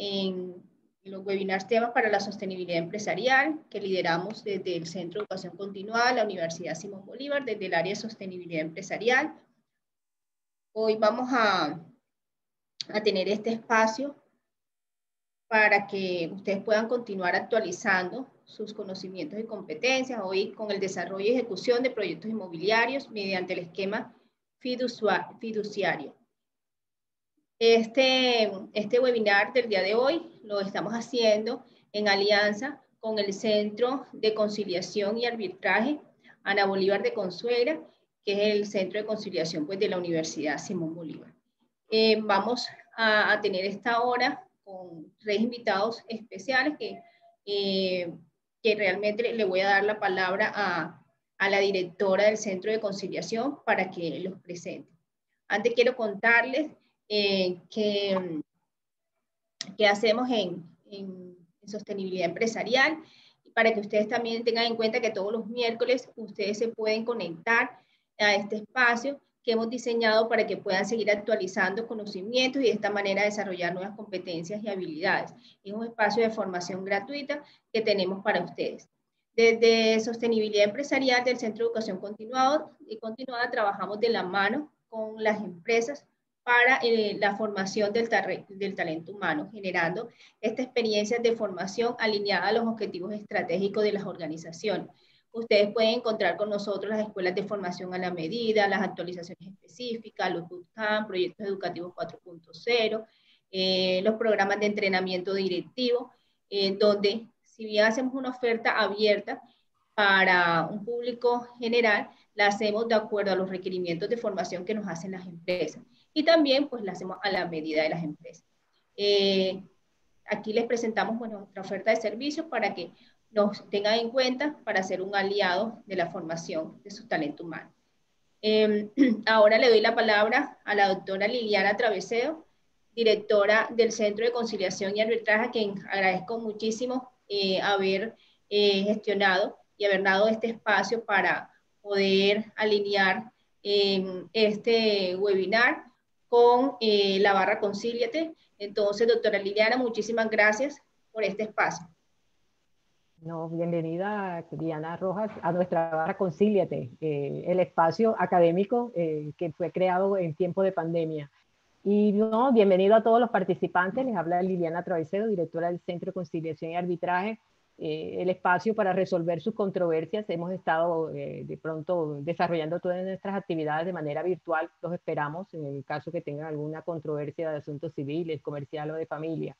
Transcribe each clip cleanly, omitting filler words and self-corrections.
en los webinars temas para la sostenibilidad empresarial que lideramos desde el Centro de Educación Continuada de la Universidad Simón Bolívar, desde el área de sostenibilidad empresarial. Hoy vamos a tener este espacio para que ustedes puedan continuar actualizando sus conocimientos y competencias, hoy con el desarrollo y ejecución de proyectos inmobiliarios mediante el esquema fiduciario. Este webinar del día de hoy lo estamos haciendo en alianza con el Centro de Conciliación y Arbitraje Ana Bolívar de Consuegra, que es el Centro de Conciliación pues, de la Universidad Simón Bolívar. Vamos a tener esta hora con 3 invitados especiales que realmente le voy a dar la palabra a la directora del Centro de Conciliación para que los presente. Antes quiero contarles que hacemos en sostenibilidad empresarial, para que ustedes también tengan en cuenta que todos los miércoles ustedes se pueden conectar a este espacio que hemos diseñado para que puedan seguir actualizando conocimientos y de esta manera desarrollar nuevas competencias y habilidades. Es un espacio de formación gratuita que tenemos para ustedes. Desde Sostenibilidad Empresarial del Centro de Educación Continuada trabajamos de la mano con las empresas para la formación del talento humano, generando esta experiencia de formación alineada a los objetivos estratégicos de las organizaciones. Ustedes pueden encontrar con nosotros las escuelas de formación a la medida, las actualizaciones específicas, los bootcamp, proyectos educativos 4.0, los programas de entrenamiento directivo, donde si bien hacemos una oferta abierta para un público general, la hacemos de acuerdo a los requerimientos de formación que nos hacen las empresas. Y también pues la hacemos a la medida de las empresas. Aquí les presentamos nuestra oferta de servicios para que nos tengan en cuenta para ser un aliado de la formación de su talento humano. Ahora le doy la palabra a la doctora Liliana Travesedo, directora del Centro de Conciliación y Arbitraje, a quien agradezco muchísimo haber gestionado y haber dado este espacio para poder alinear este webinar con la barra Concíliate. Entonces, doctora Liliana, muchísimas gracias por este espacio. No, bienvenida, Diana Rojas, a nuestra barra Concíliate, el espacio académico que fue creado en tiempo de pandemia. Y no, bienvenido a todos los participantes, les habla Liliana Travesedo, directora del Centro de Conciliación y Arbitraje, el espacio para resolver sus controversias. Hemos estado de pronto desarrollando todas nuestras actividades de manera virtual, los esperamos en el caso que tengan alguna controversia de asuntos civiles, comercial o de familia.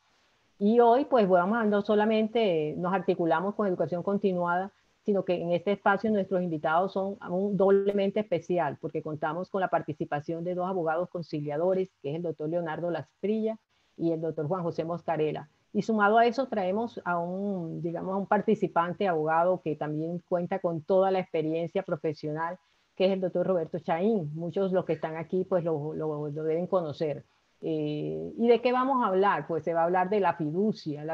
Y hoy pues vamos, no solamente nos articulamos con educación continuada, sino que en este espacio nuestros invitados son aún doblemente especial, porque contamos con la participación de 2 abogados conciliadores, que es el doctor Leonardo Lasprilla y el doctor Juan José Moscarela. Y sumado a eso traemos a digamos, a un participante abogado que también cuenta con toda la experiencia profesional, que es el doctor Roberto Chaín. Muchos de los que están aquí pues lo deben conocer. ¿Y de qué vamos a hablar? Pues se va a hablar de la fiducia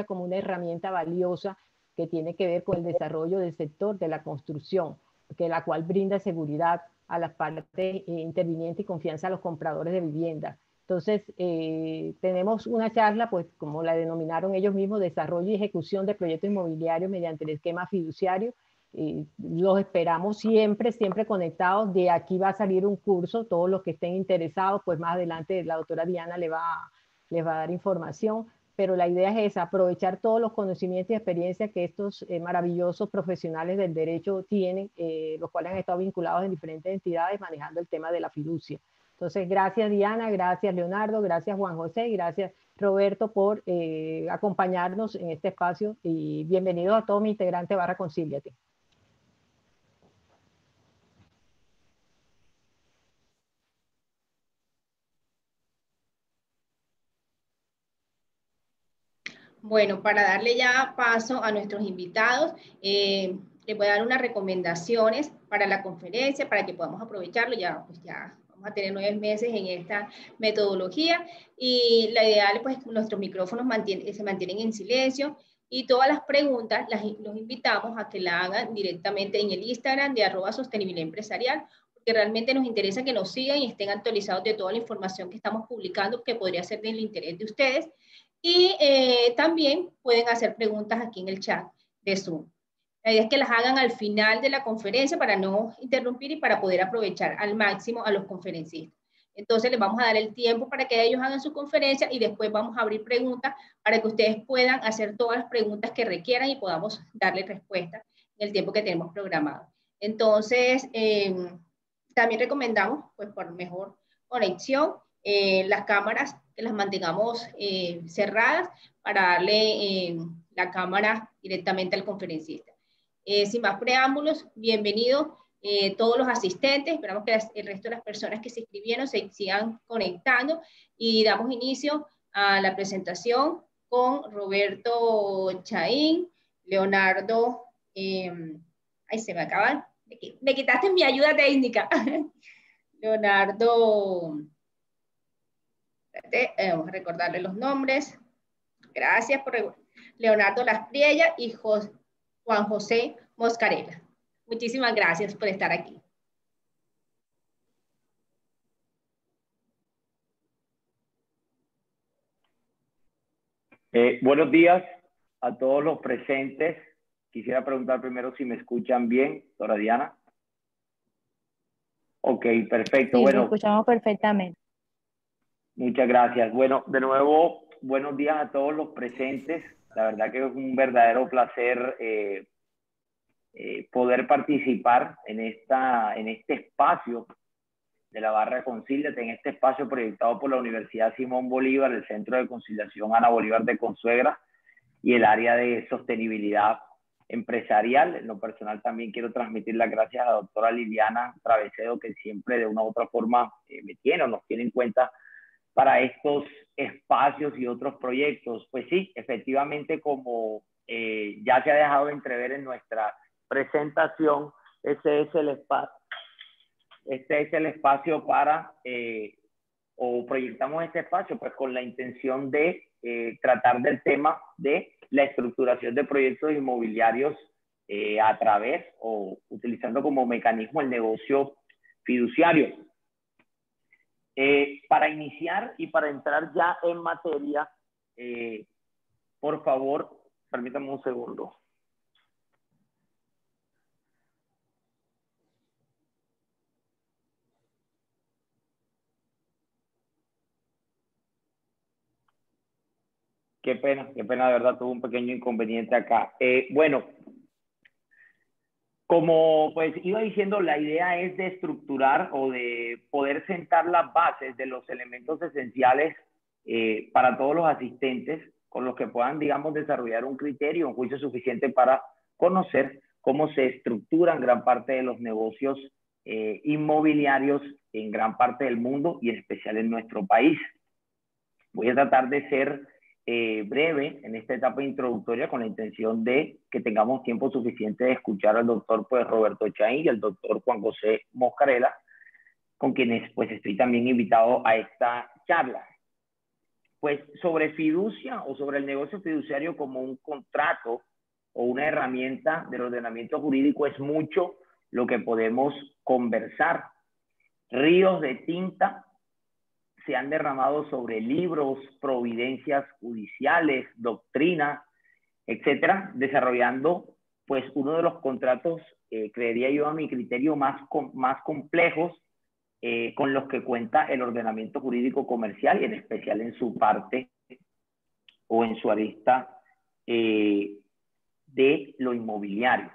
como una herramienta valiosa que tiene que ver con el desarrollo del sector de la construcción, la cual brinda seguridad a las partes intervinientes y confianza a los compradores de vivienda. Entonces, tenemos una charla, pues como la denominaron ellos mismos, desarrollo y ejecución de proyectos inmobiliarios mediante el esquema fiduciario. Los esperamos siempre, siempre conectados. De aquí va a salir un curso, todos los que estén interesados, pues más adelante la doctora Diana les va a dar información, pero la idea es esa, aprovechar todos los conocimientos y experiencias que estos maravillosos profesionales del derecho tienen, los cuales han estado vinculados en diferentes entidades manejando el tema de la fiducia. Entonces, gracias Diana, gracias Leonardo, gracias Juan José y gracias Roberto por acompañarnos en este espacio y bienvenidos a todos mis integrantes barra Concíliate. Bueno, para darle ya paso a nuestros invitados, les voy a dar unas recomendaciones para la conferencia, para que podamos aprovecharlo. Pues ya vamos a tener 9 meses en esta metodología y la ideal, pues nuestros micrófonos se mantienen en silencio y todas las preguntas los invitamos a que la hagan directamente en el Instagram de @sostenibilidadempresarial, porque realmente nos interesa que nos sigan y estén actualizados de toda la información que estamos publicando, que podría ser del interés de ustedes. Y también pueden hacer preguntas aquí en el chat de Zoom. La idea es que las hagan al final de la conferencia para no interrumpir y para poder aprovechar al máximo a los conferencistas. Entonces les vamos a dar el tiempo para que ellos hagan su conferencia y después vamos a abrir preguntas para que ustedes puedan hacer todas las preguntas que requieran y podamos darle respuesta en el tiempo que tenemos programado. Entonces, también recomendamos, pues por mejor conexión, las cámaras que las mantengamos cerradas para darle la cámara directamente al conferencista. Sin más preámbulos, bienvenidos todos los asistentes. Esperamos que el resto de las personas que se inscribieron se sigan conectando y damos inicio a la presentación con Roberto Chaín, Leonardo, ay, se me acaban, me quitaste mi ayuda técnica. Leonardo, vamos a recordarle los nombres. Gracias por Leonardo Laspriella y Juan José Moscarella. Muchísimas gracias por estar aquí. Buenos días a todos los presentes. Quisiera preguntar primero si me escuchan bien, doctora Diana. Ok, perfecto. Sí, bueno, lo escuchamos perfectamente. Muchas gracias. Bueno, de nuevo, buenos días a todos los presentes. La verdad que es un verdadero placer poder participar en este espacio de la Barra Concíliate, en este espacio proyectado por la Universidad Simón Bolívar, el Centro de Conciliación Ana Bolívar de Consuegra y el área de sostenibilidad empresarial. En lo personal también quiero transmitir las gracias a la doctora Liliana Travesero, que siempre de una u otra forma me tiene o nos tiene en cuenta para estos espacios y otros proyectos. Pues sí, efectivamente, como ya se ha dejado entrever en nuestra presentación, este es el espacio para, o proyectamos este espacio pues con la intención de tratar del tema de la estructuración de proyectos inmobiliarios a través o utilizando como mecanismo el negocio fiduciario. Para iniciar y para entrar ya en materia, por favor, permítanme un segundo. Qué pena, de verdad, tuve un pequeño inconveniente acá. Bueno, como pues iba diciendo, la idea es de estructurar o de poder sentar las bases de los elementos esenciales para todos los asistentes, con los que puedan, digamos, desarrollar un criterio, un juicio suficiente para conocer cómo se estructuran gran parte de los negocios inmobiliarios en gran parte del mundo y en especial en nuestro país. Voy a tratar de ser breve en esta etapa introductoria con la intención de que tengamos tiempo suficiente de escuchar al doctor pues, Roberto Chaín y al doctor Juan José Moscarella, con quienes pues estoy también invitado a esta charla. Pues sobre fiducia o sobre el negocio fiduciario como un contrato o una herramienta del ordenamiento jurídico es mucho lo que podemos conversar. Ríos de tinta se han derramado sobre libros, providencias judiciales, doctrina, etcétera, desarrollando pues uno de los contratos, creería yo a mi criterio, más complejos con los que cuenta el ordenamiento jurídico comercial y en especial en su parte o en su arista de lo inmobiliario.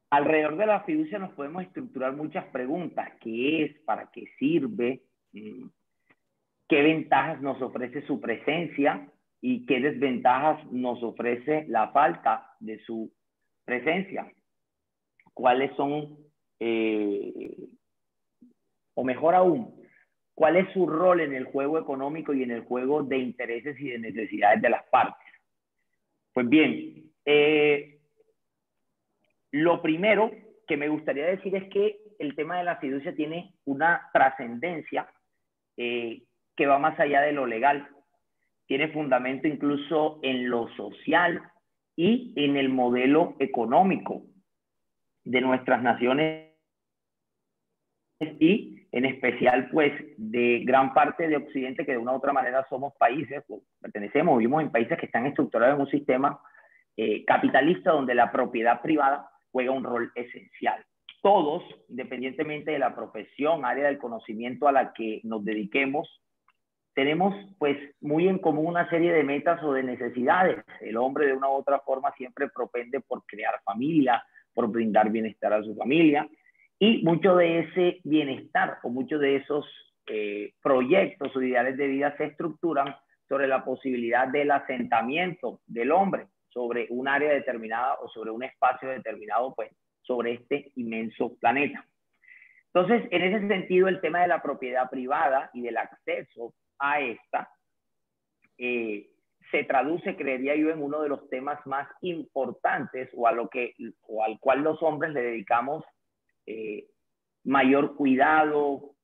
Alrededor de la fiducia nos podemos estructurar muchas preguntas. ¿Qué es? ¿Para qué sirve? ¿Qué ventajas nos ofrece su presencia? ¿Y qué desventajas nos ofrece la falta de su presencia? ¿Cuáles son, o mejor aún, cuál es su rol en el juego económico y en el juego de intereses y de necesidades de las partes? Pues bien, lo primero que me gustaría decir es que el tema de la fiducia tiene una trascendencia que va más allá de lo legal. Tiene fundamento incluso en lo social y en el modelo económico de nuestras naciones y en especial pues de gran parte de Occidente, que de una u otra manera somos países, pues, pertenecemos, vivimos en países que están estructurados en un sistema capitalista donde la propiedad privada juega un rol esencial. Todos, independientemente de la profesión, área del conocimiento a la que nos dediquemos, tenemos pues muy en común una serie de metas o de necesidades. El hombre de una u otra forma siempre propende por crear familia, por brindar bienestar a su familia, y mucho de ese bienestar o muchos de esos proyectos o ideales de vida se estructuran sobre la posibilidad del asentamiento del hombre sobre un área determinada o sobre un espacio determinado, pues sobre este inmenso planeta. Entonces, en ese sentido, el tema de la propiedad privada y del acceso a esta se traduce, creería yo, en uno de los temas más importantes o al cual los hombres le dedicamos mayor cuidado,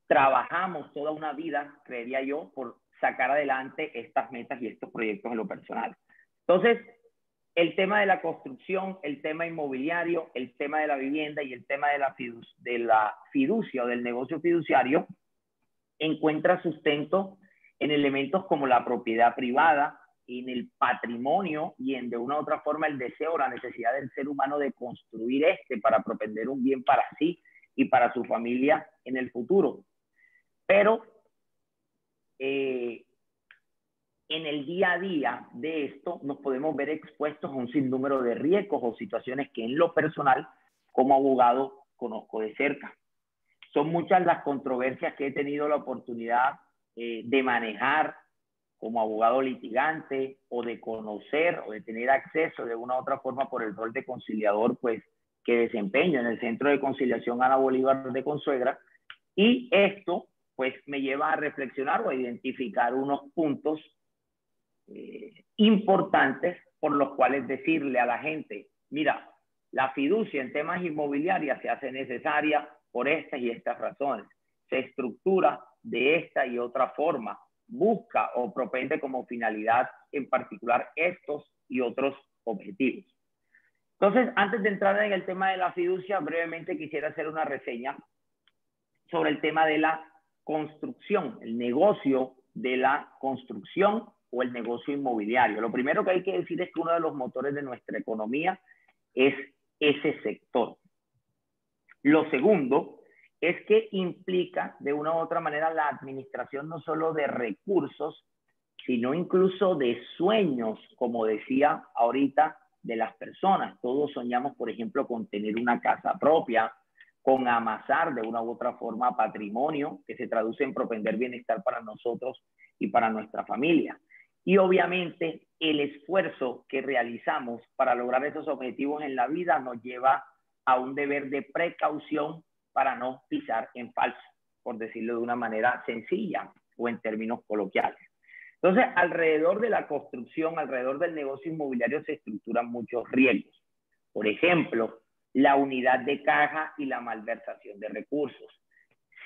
trabajamos toda una vida, creería yo, por sacar adelante estas metas y estos proyectos en lo personal. Entonces, el tema de la construcción, el tema inmobiliario, el tema de la vivienda y el tema de la fiducia o del negocio fiduciario encuentra sustento en elementos como la propiedad privada, en el patrimonio y en de una u otra forma el deseo o la necesidad del ser humano de construir para propender un bien para sí y para su familia en el futuro. Pero en el día a día de esto nos podemos ver expuestos a un sinnúmero de riesgos o situaciones que en lo personal, como abogado, conozco de cerca. Son muchas las controversias que he tenido la oportunidad de manejar como abogado litigante o de conocer o de tener acceso de una u otra forma por el rol de conciliador pues, que desempeño en el Centro de Conciliación Ana Bolívar de Consuegra. Y esto pues me lleva a reflexionar o a identificar unos puntos importantes por los cuales decirle a la gente, mira, la fiducia en temas inmobiliarios se hace necesaria por estas y estas razones. Se estructura de esta y otra forma. Busca o propende como finalidad en particular estos y otros objetivos. Entonces, antes de entrar en el tema de la fiducia, brevemente quisiera hacer una reseña sobre el tema de la construcción, el negocio de la construcción o el negocio inmobiliario. Lo primero que hay que decir es que uno de los motores de nuestra economía es ese sector. Lo segundo es que implica de una u otra manera la administración no solo de recursos, sino incluso de sueños, como decía ahorita, de las personas. Todos soñamos, por ejemplo, con tener una casa propia, con amasar de una u otra forma patrimonio, que se traduce en propender bienestar para nosotros y para nuestra familia. Y obviamente el esfuerzo que realizamos para lograr esos objetivos en la vida nos lleva a un deber de precaución para no pisar en falso, por decirlo de una manera sencilla o en términos coloquiales. Entonces, alrededor de la construcción, alrededor del negocio inmobiliario se estructuran muchos riesgos. Por ejemplo, la unidad de caja y la malversación de recursos.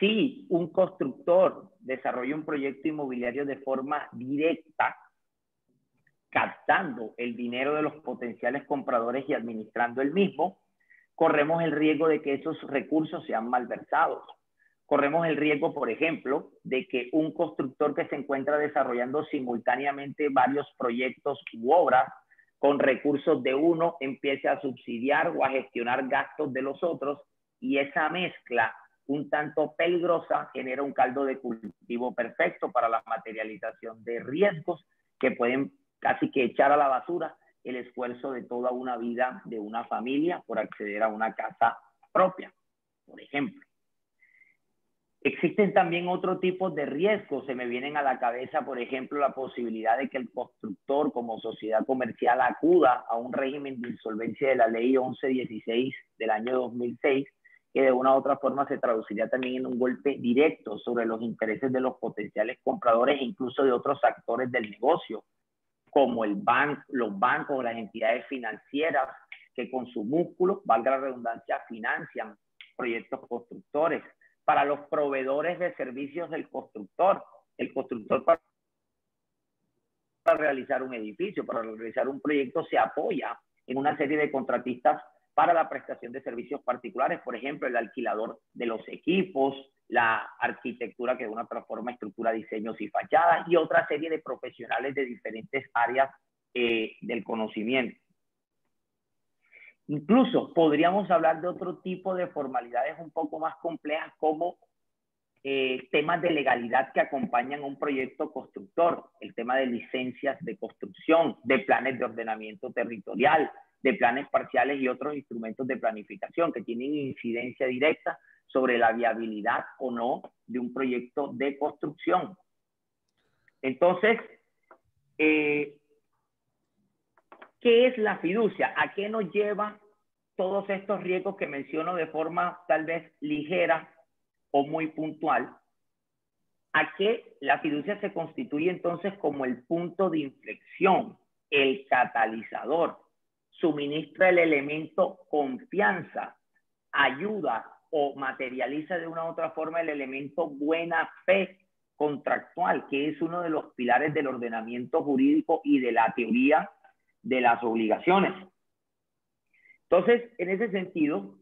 Si un constructor desarrolla un proyecto inmobiliario de forma directa, captando el dinero de los potenciales compradores y administrando el mismo, corremos el riesgo de que esos recursos sean malversados. Corremos el riesgo, por ejemplo, de que un constructor que se encuentra desarrollando simultáneamente varios proyectos u obras con recursos de uno empiece a subsidiar o a gestionar gastos de los otros, y esa mezcla un tanto peligrosa genera un caldo de cultivo perfecto para la materialización de riesgos que pueden casi que echar a la basura el esfuerzo de toda una vida de una familia por acceder a una casa propia, por ejemplo. Existen también otro tipo de riesgos. Se me vienen a la cabeza, por ejemplo, la posibilidad de que el constructor como sociedad comercial acuda a un régimen de insolvencia de la ley 1116 del año 2006, que de una u otra forma se traduciría también en un golpe directo sobre los intereses de los potenciales compradores e incluso de otros actores del negocio, como los bancos o las entidades financieras que con su músculo, valga la redundancia, financian proyectos constructores. Para los proveedores de servicios del constructor, el constructor para realizar un edificio, para realizar un proyecto, se apoya en una serie de contratistas para la prestación de servicios particulares, por ejemplo, el alquilador de los equipos, la arquitectura que de una otra forma estructura diseños y fachadas, y otra serie de profesionales de diferentes áreas del conocimiento. Incluso podríamos hablar de otro tipo de formalidades un poco más complejas, como temas de legalidad que acompañan a un proyecto constructor, el tema de licencias de construcción, de planes de ordenamiento territorial, de planes parciales y otros instrumentos de planificación que tienen incidencia directa sobre la viabilidad o no de un proyecto de construcción. Entonces, ¿qué es la fiducia? ¿A qué nos lleva todos estos riesgos que menciono de forma tal vez ligera o muy puntual? A que la fiducia se constituye entonces como el punto de inflexión, el catalizador, suministra el elemento confianza, ayuda o materializa de una u otra forma el elemento buena fe contractual, que es uno de los pilares del ordenamiento jurídico y de la teoría de las obligaciones. Entonces, en ese sentido,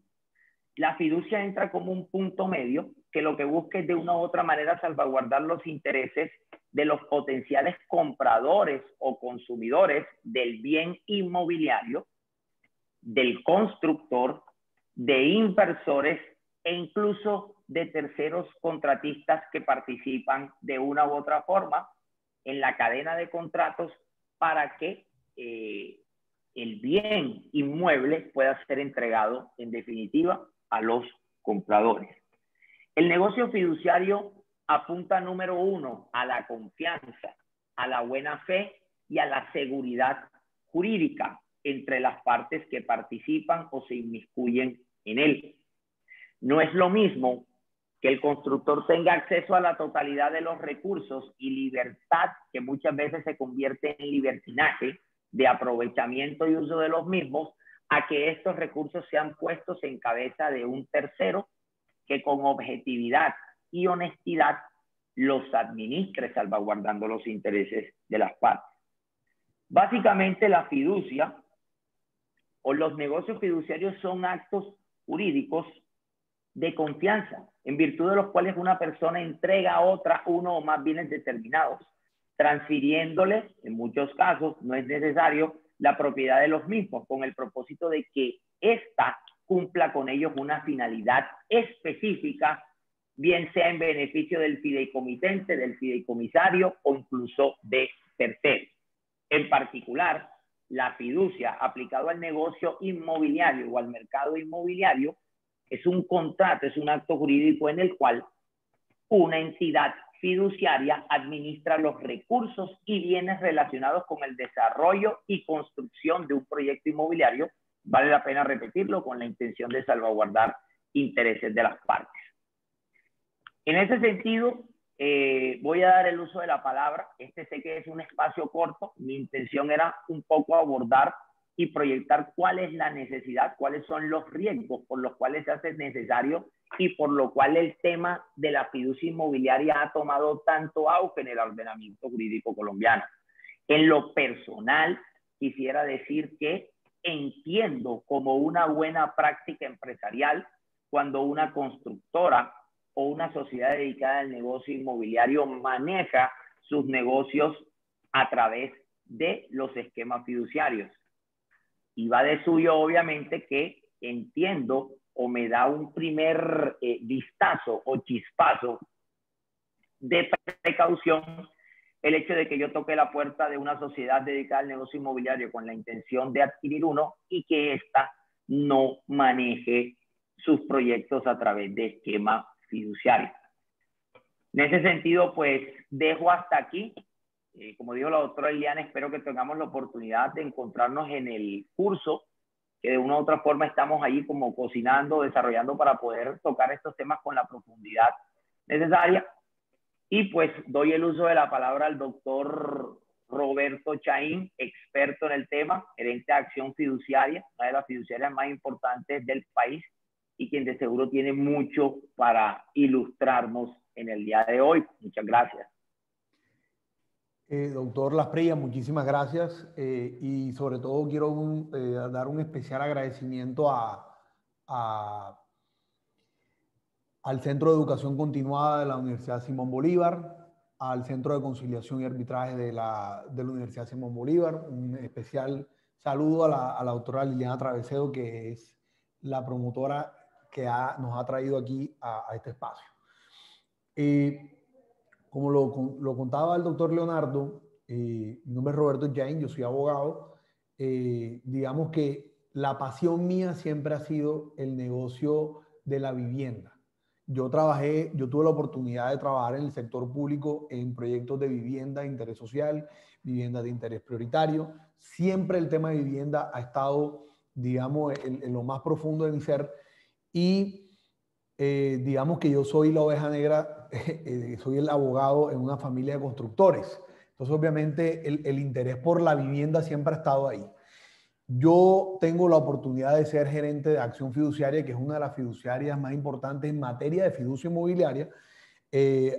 la fiducia entra como un punto medio que lo que busca es de una u otra manera salvaguardar los intereses de los potenciales compradores o consumidores del bien inmobiliario, del constructor, de inversores e incluso de terceros contratistas que participan de una u otra forma en la cadena de contratos para que el bien inmueble pueda ser entregado en definitiva a los compradores. El negocio fiduciario apunta, número uno, a la confianza, a la buena fe y a la seguridad jurídica entre las partes que participan o se inmiscuyen en él. No es lo mismo que el constructor tenga acceso a la totalidad de los recursos y libertad, que muchas veces se convierte en libertinaje de aprovechamiento y uso de los mismos, a que estos recursos sean puestos en cabeza de un tercero que con objetividad y honestidad los administre, salvaguardando los intereses de las partes. Básicamente, la fiducia o los negocios fiduciarios son actos jurídicos de confianza, en virtud de los cuales una persona entrega a otra uno o más bienes determinados, transfiriéndole, en muchos casos, no es necesario, la propiedad de los mismos, con el propósito de que ésta cumpla con ellos una finalidad específica, bien sea en beneficio del fideicomitente, del fideicomisario o incluso de terceros. En particular, la fiducia aplicado al negocio inmobiliario o al mercado inmobiliario es un contrato, es un acto jurídico en el cual una entidad fiduciaria administra los recursos y bienes relacionados con el desarrollo y construcción de un proyecto inmobiliario, vale la pena repetirlo, con la intención de salvaguardar intereses de las partes. En ese sentido, voy a dar el uso de la palabra. Sé que es un espacio corto. Mi intención era un poco abordar y proyectar cuál es la necesidad, cuáles son los riesgos por los cuales se hace necesario y por lo cual el tema de la fiducia inmobiliaria ha tomado tanto auge en el ordenamiento jurídico colombiano. En lo personal, quisiera decir que entiendo como una buena práctica empresarial cuando una constructora o una sociedad dedicada al negocio inmobiliario maneja sus negocios a través de los esquemas fiduciarios. Y va de suyo, obviamente, que entiendo o me da un primer vistazo o chispazo de precaución el hecho de que yo toque la puerta de una sociedad dedicada al negocio inmobiliario con la intención de adquirir uno y que ésta no maneje sus proyectos a través de esquema fiduciario. En ese sentido, pues dejo hasta aquí. Como dijo la doctora Eliana, espero que tengamos la oportunidad de encontrarnos en el curso, que de una u otra forma estamos ahí como cocinando, desarrollando para poder tocar estos temas con la profundidad necesaria. Y pues doy el uso de la palabra al doctor Roberto Chaín, experto en el tema, gerente de acción fiduciaria, una de las fiduciarias más importantes del país y quien de seguro tiene mucho para ilustrarnos en el día de hoy. Muchas gracias. Doctor Lasprilla, muchísimas gracias y sobre todo quiero dar un especial agradecimiento al Centro de Educación Continuada de la Universidad Simón Bolívar, al Centro de Conciliación y Arbitraje de la Universidad Simón Bolívar. Un especial saludo a la doctora Liliana Travesedo, que es la promotora que nos ha traído aquí a este espacio. Como lo contaba el doctor Leonardo, mi nombre es Roberto Jain, yo soy abogado. Digamos que la pasión mía siempre ha sido el negocio de la vivienda. Yo tuve la oportunidad de trabajar en el sector público en proyectos de vivienda de interés social, vivienda de interés prioritario. Siempre el tema de vivienda ha estado, digamos, en lo más profundo de mi ser. Y digamos que yo soy la oveja negra, soy el abogado en una familia de constructores. Entonces, obviamente, el interés por la vivienda siempre ha estado ahí. Yo tengo la oportunidad de ser gerente de Acción Fiduciaria, que es una de las fiduciarias más importantes en materia de fiducia inmobiliaria,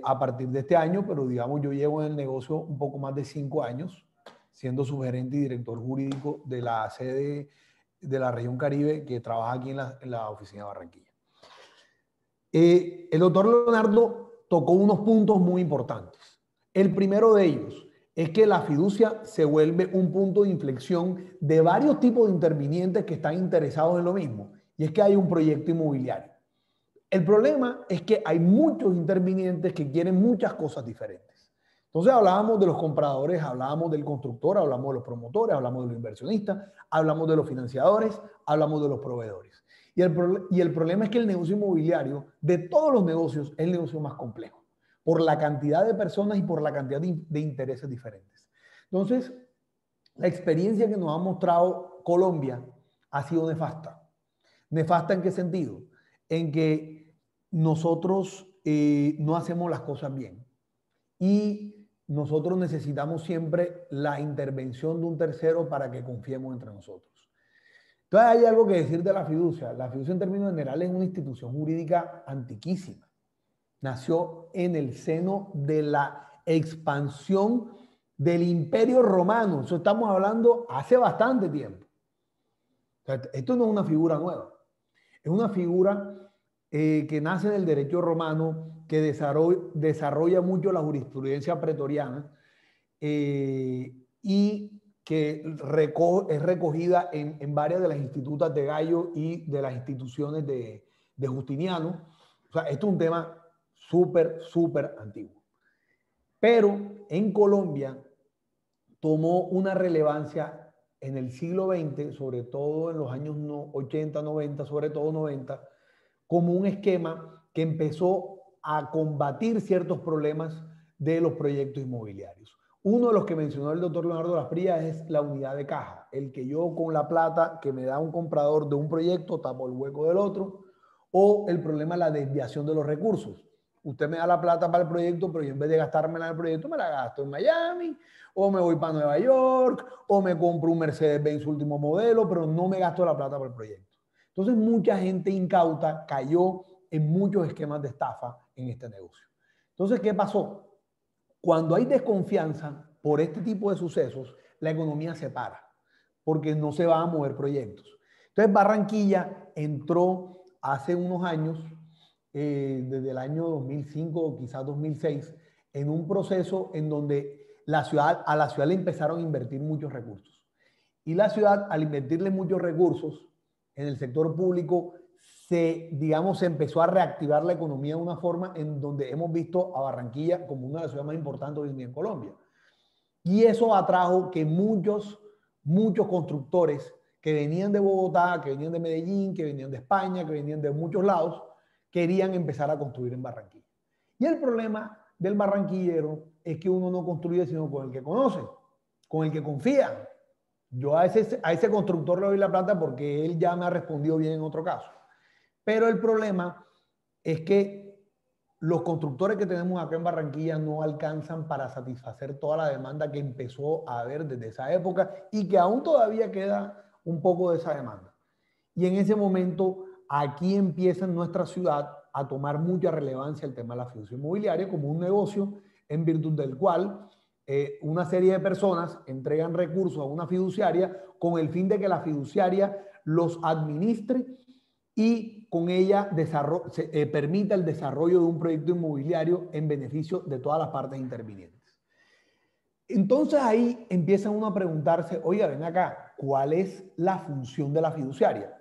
a partir de este año, pero digamos, yo llevo en el negocio un poco más de 5 años, siendo subgerente y director jurídico de la sede de la región Caribe, que trabaja aquí en la oficina de Barranquilla. El doctor Leonardo tocó unos puntos muy importantes. El primero de ellos es que la fiducia se vuelve un punto de inflexión de varios tipos de intervinientes que están interesados en lo mismo, y es que hay un proyecto inmobiliario. El problema es que hay muchos intervinientes que quieren muchas cosas diferentes. Entonces hablábamos de los compradores, hablábamos del constructor, hablamos de los promotores, hablamos de los inversionistas, hablamos de los financiadores, hablamos de los proveedores. Y el problema es que el negocio inmobiliario, de todos los negocios, es el negocio más complejo, por la cantidad de personas y por la cantidad de intereses diferentes. Entonces, la experiencia que nos ha mostrado Colombia ha sido nefasta. ¿Nefasta en qué sentido? En que nosotros no hacemos las cosas bien. Y nosotros necesitamos siempre la intervención de un tercero para que confiemos entre nosotros. Entonces hay algo que decir de la fiducia. La fiducia en términos generales es una institución jurídica antiquísima. Nació en el seno de la expansión del Imperio Romano. Eso estamos hablando hace bastante tiempo. O sea, esto no es una figura nueva. Es una figura que nace del derecho romano, que desarrolla mucho la jurisprudencia pretoriana y que es recogida en varias de las institutas de Gallo y de las instituciones de Justiniano. O sea, esto es un tema súper antiguo. Pero en Colombia tomó una relevancia en el siglo XX, sobre todo en los años 80, 90, sobre todo 90, como un esquema que empezó a combatir ciertos problemas de los proyectos inmobiliarios. Uno de los que mencionó el doctor Leonardo Lasprilla es la unidad de caja, el que yo con la plata que me da un comprador de un proyecto tapo el hueco del otro, o el problema de la desviación de los recursos. Usted me da la plata para el proyecto, pero yo en vez de gastármela en el proyecto, me la gasto en Miami, o me voy para Nueva York, o me compro un Mercedes-Benz último modelo, pero no me gasto la plata para el proyecto. Entonces, mucha gente incauta cayó en muchos esquemas de estafa en este negocio. Entonces, ¿qué pasó? Cuando hay desconfianza por este tipo de sucesos, la economía se para, porque no se van a mover proyectos. Entonces, Barranquilla entró hace unos años, desde el año 2005 o quizás 2006, en un proceso en donde a la ciudad le empezaron a invertir muchos recursos. Y la ciudad, al invertirle muchos recursos en el sector público, se empezó a reactivar la economía de una forma en donde hemos visto a Barranquilla como una de las ciudades más importantes hoy en día en Colombia. Y eso atrajo que muchos constructores que venían de Bogotá, que venían de Medellín, que venían de España, que venían de muchos lados, querían empezar a construir en Barranquilla. Y el problema del barranquillero es que uno no construye sino con el que conoce, con el que confía. Yo a ese constructor le doy la plata porque él ya me ha respondido bien en otro caso. Pero el problema es que los constructores que tenemos acá en Barranquilla no alcanzan para satisfacer toda la demanda que empezó a haber desde esa época y que aún todavía queda un poco de esa demanda. Y en ese momento, aquí empieza en nuestra ciudad a tomar mucha relevancia el tema de la fiducia inmobiliaria como un negocio en virtud del cual una serie de personas entregan recursos a una fiduciaria con el fin de que la fiduciaria los administre y con ella permita el desarrollo de un proyecto inmobiliario en beneficio de todas las partes intervinientes. Entonces ahí empieza uno a preguntarse, oiga, ven acá, ¿cuál es la función de la fiduciaria?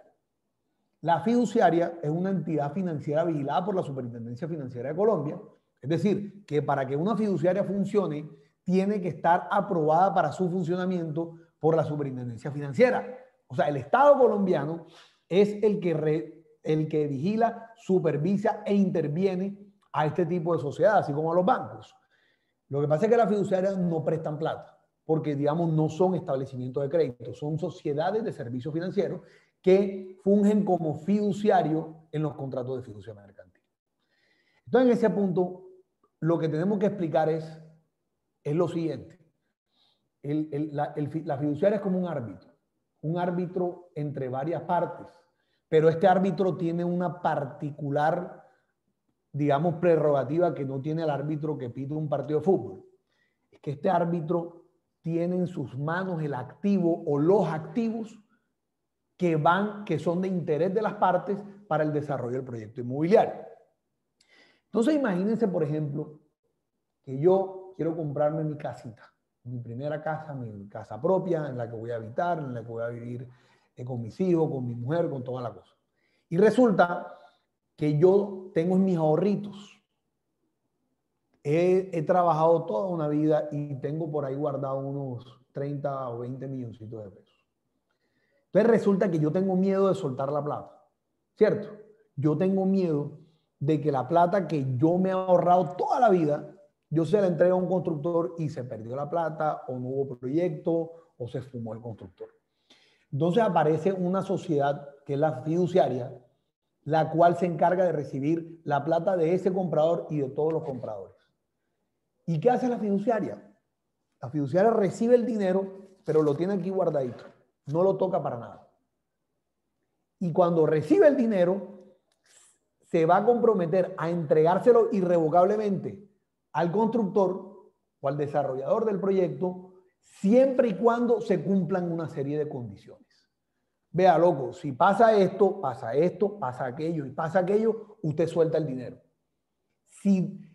La fiduciaria es una entidad financiera vigilada por la Superintendencia Financiera de Colombia. Es decir, que para que una fiduciaria funcione, tiene que estar aprobada para su funcionamiento por la Superintendencia Financiera. O sea, el Estado colombiano es el que vigila, supervisa e interviene a este tipo de sociedades, así como a los bancos. Lo que pasa es que las fiduciarias no prestan plata, porque, digamos, no son establecimientos de crédito, son sociedades de servicios financieros que fungen como fiduciario en los contratos de fiducia mercantil. Entonces, en ese punto, lo que tenemos que explicar es lo siguiente. La fiduciaria es como un árbitro entre varias partes, pero este árbitro tiene una particular, digamos, prerrogativa que no tiene el árbitro que pita un partido de fútbol. Es que este árbitro tiene en sus manos el activo o los activos que son de interés de las partes para el desarrollo del proyecto inmobiliario. Entonces, imagínense, por ejemplo, que yo quiero comprarme mi casita, mi primera casa, mi casa propia, en la que voy a habitar, en la que voy a vivir con mis hijos, con mi mujer, con toda la cosa. Y resulta que yo tengo mis ahorritos. He trabajado toda una vida y tengo por ahí guardado unos 30 o 20 milloncitos de pesos. Entonces resulta que yo tengo miedo de soltar la plata, ¿cierto? Yo tengo miedo de que la plata que yo me he ahorrado toda la vida, yo se la entrego a un constructor y se perdió la plata, o no hubo proyecto, o se fumó el constructor. Entonces aparece una sociedad que es la fiduciaria, la cual se encarga de recibir la plata de ese comprador y de todos los compradores. ¿Y qué hace la fiduciaria? La fiduciaria recibe el dinero, pero lo tiene aquí guardadito. No lo toca para nada. Y cuando recibe el dinero, se va a comprometer a entregárselo irrevocablemente al constructor o al desarrollador del proyecto, siempre y cuando se cumplan una serie de condiciones. Vea, loco, si pasa esto, pasa aquello y pasa aquello, usted suelta el dinero. Si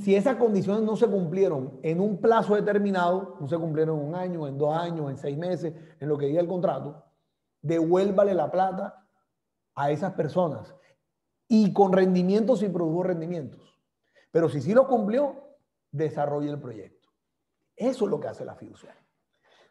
esas condiciones no se cumplieron en un plazo determinado, no se cumplieron en 1 año, en 2 años, en 6 meses, en lo que diga el contrato, devuélvale la plata a esas personas y con rendimientos si produjo rendimientos. Pero si sí lo cumplió, desarrolle el proyecto. Eso es lo que hace la fiduciaria.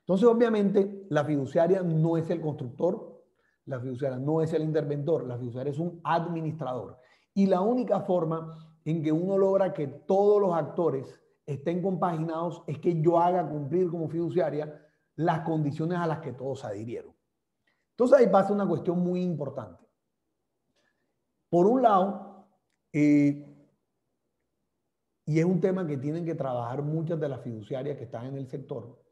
Entonces, obviamente, la fiduciaria no es el constructor, la fiduciaria no es el interventor, la fiduciaria es un administrador. Y la única forma en que uno logra que todos los actores estén compaginados es que yo haga cumplir como fiduciaria las condiciones a las que todos adhirieron. Entonces ahí pasa una cuestión muy importante. Por un lado, y es un tema que tienen que trabajar muchas de las fiduciarias que están en el sector,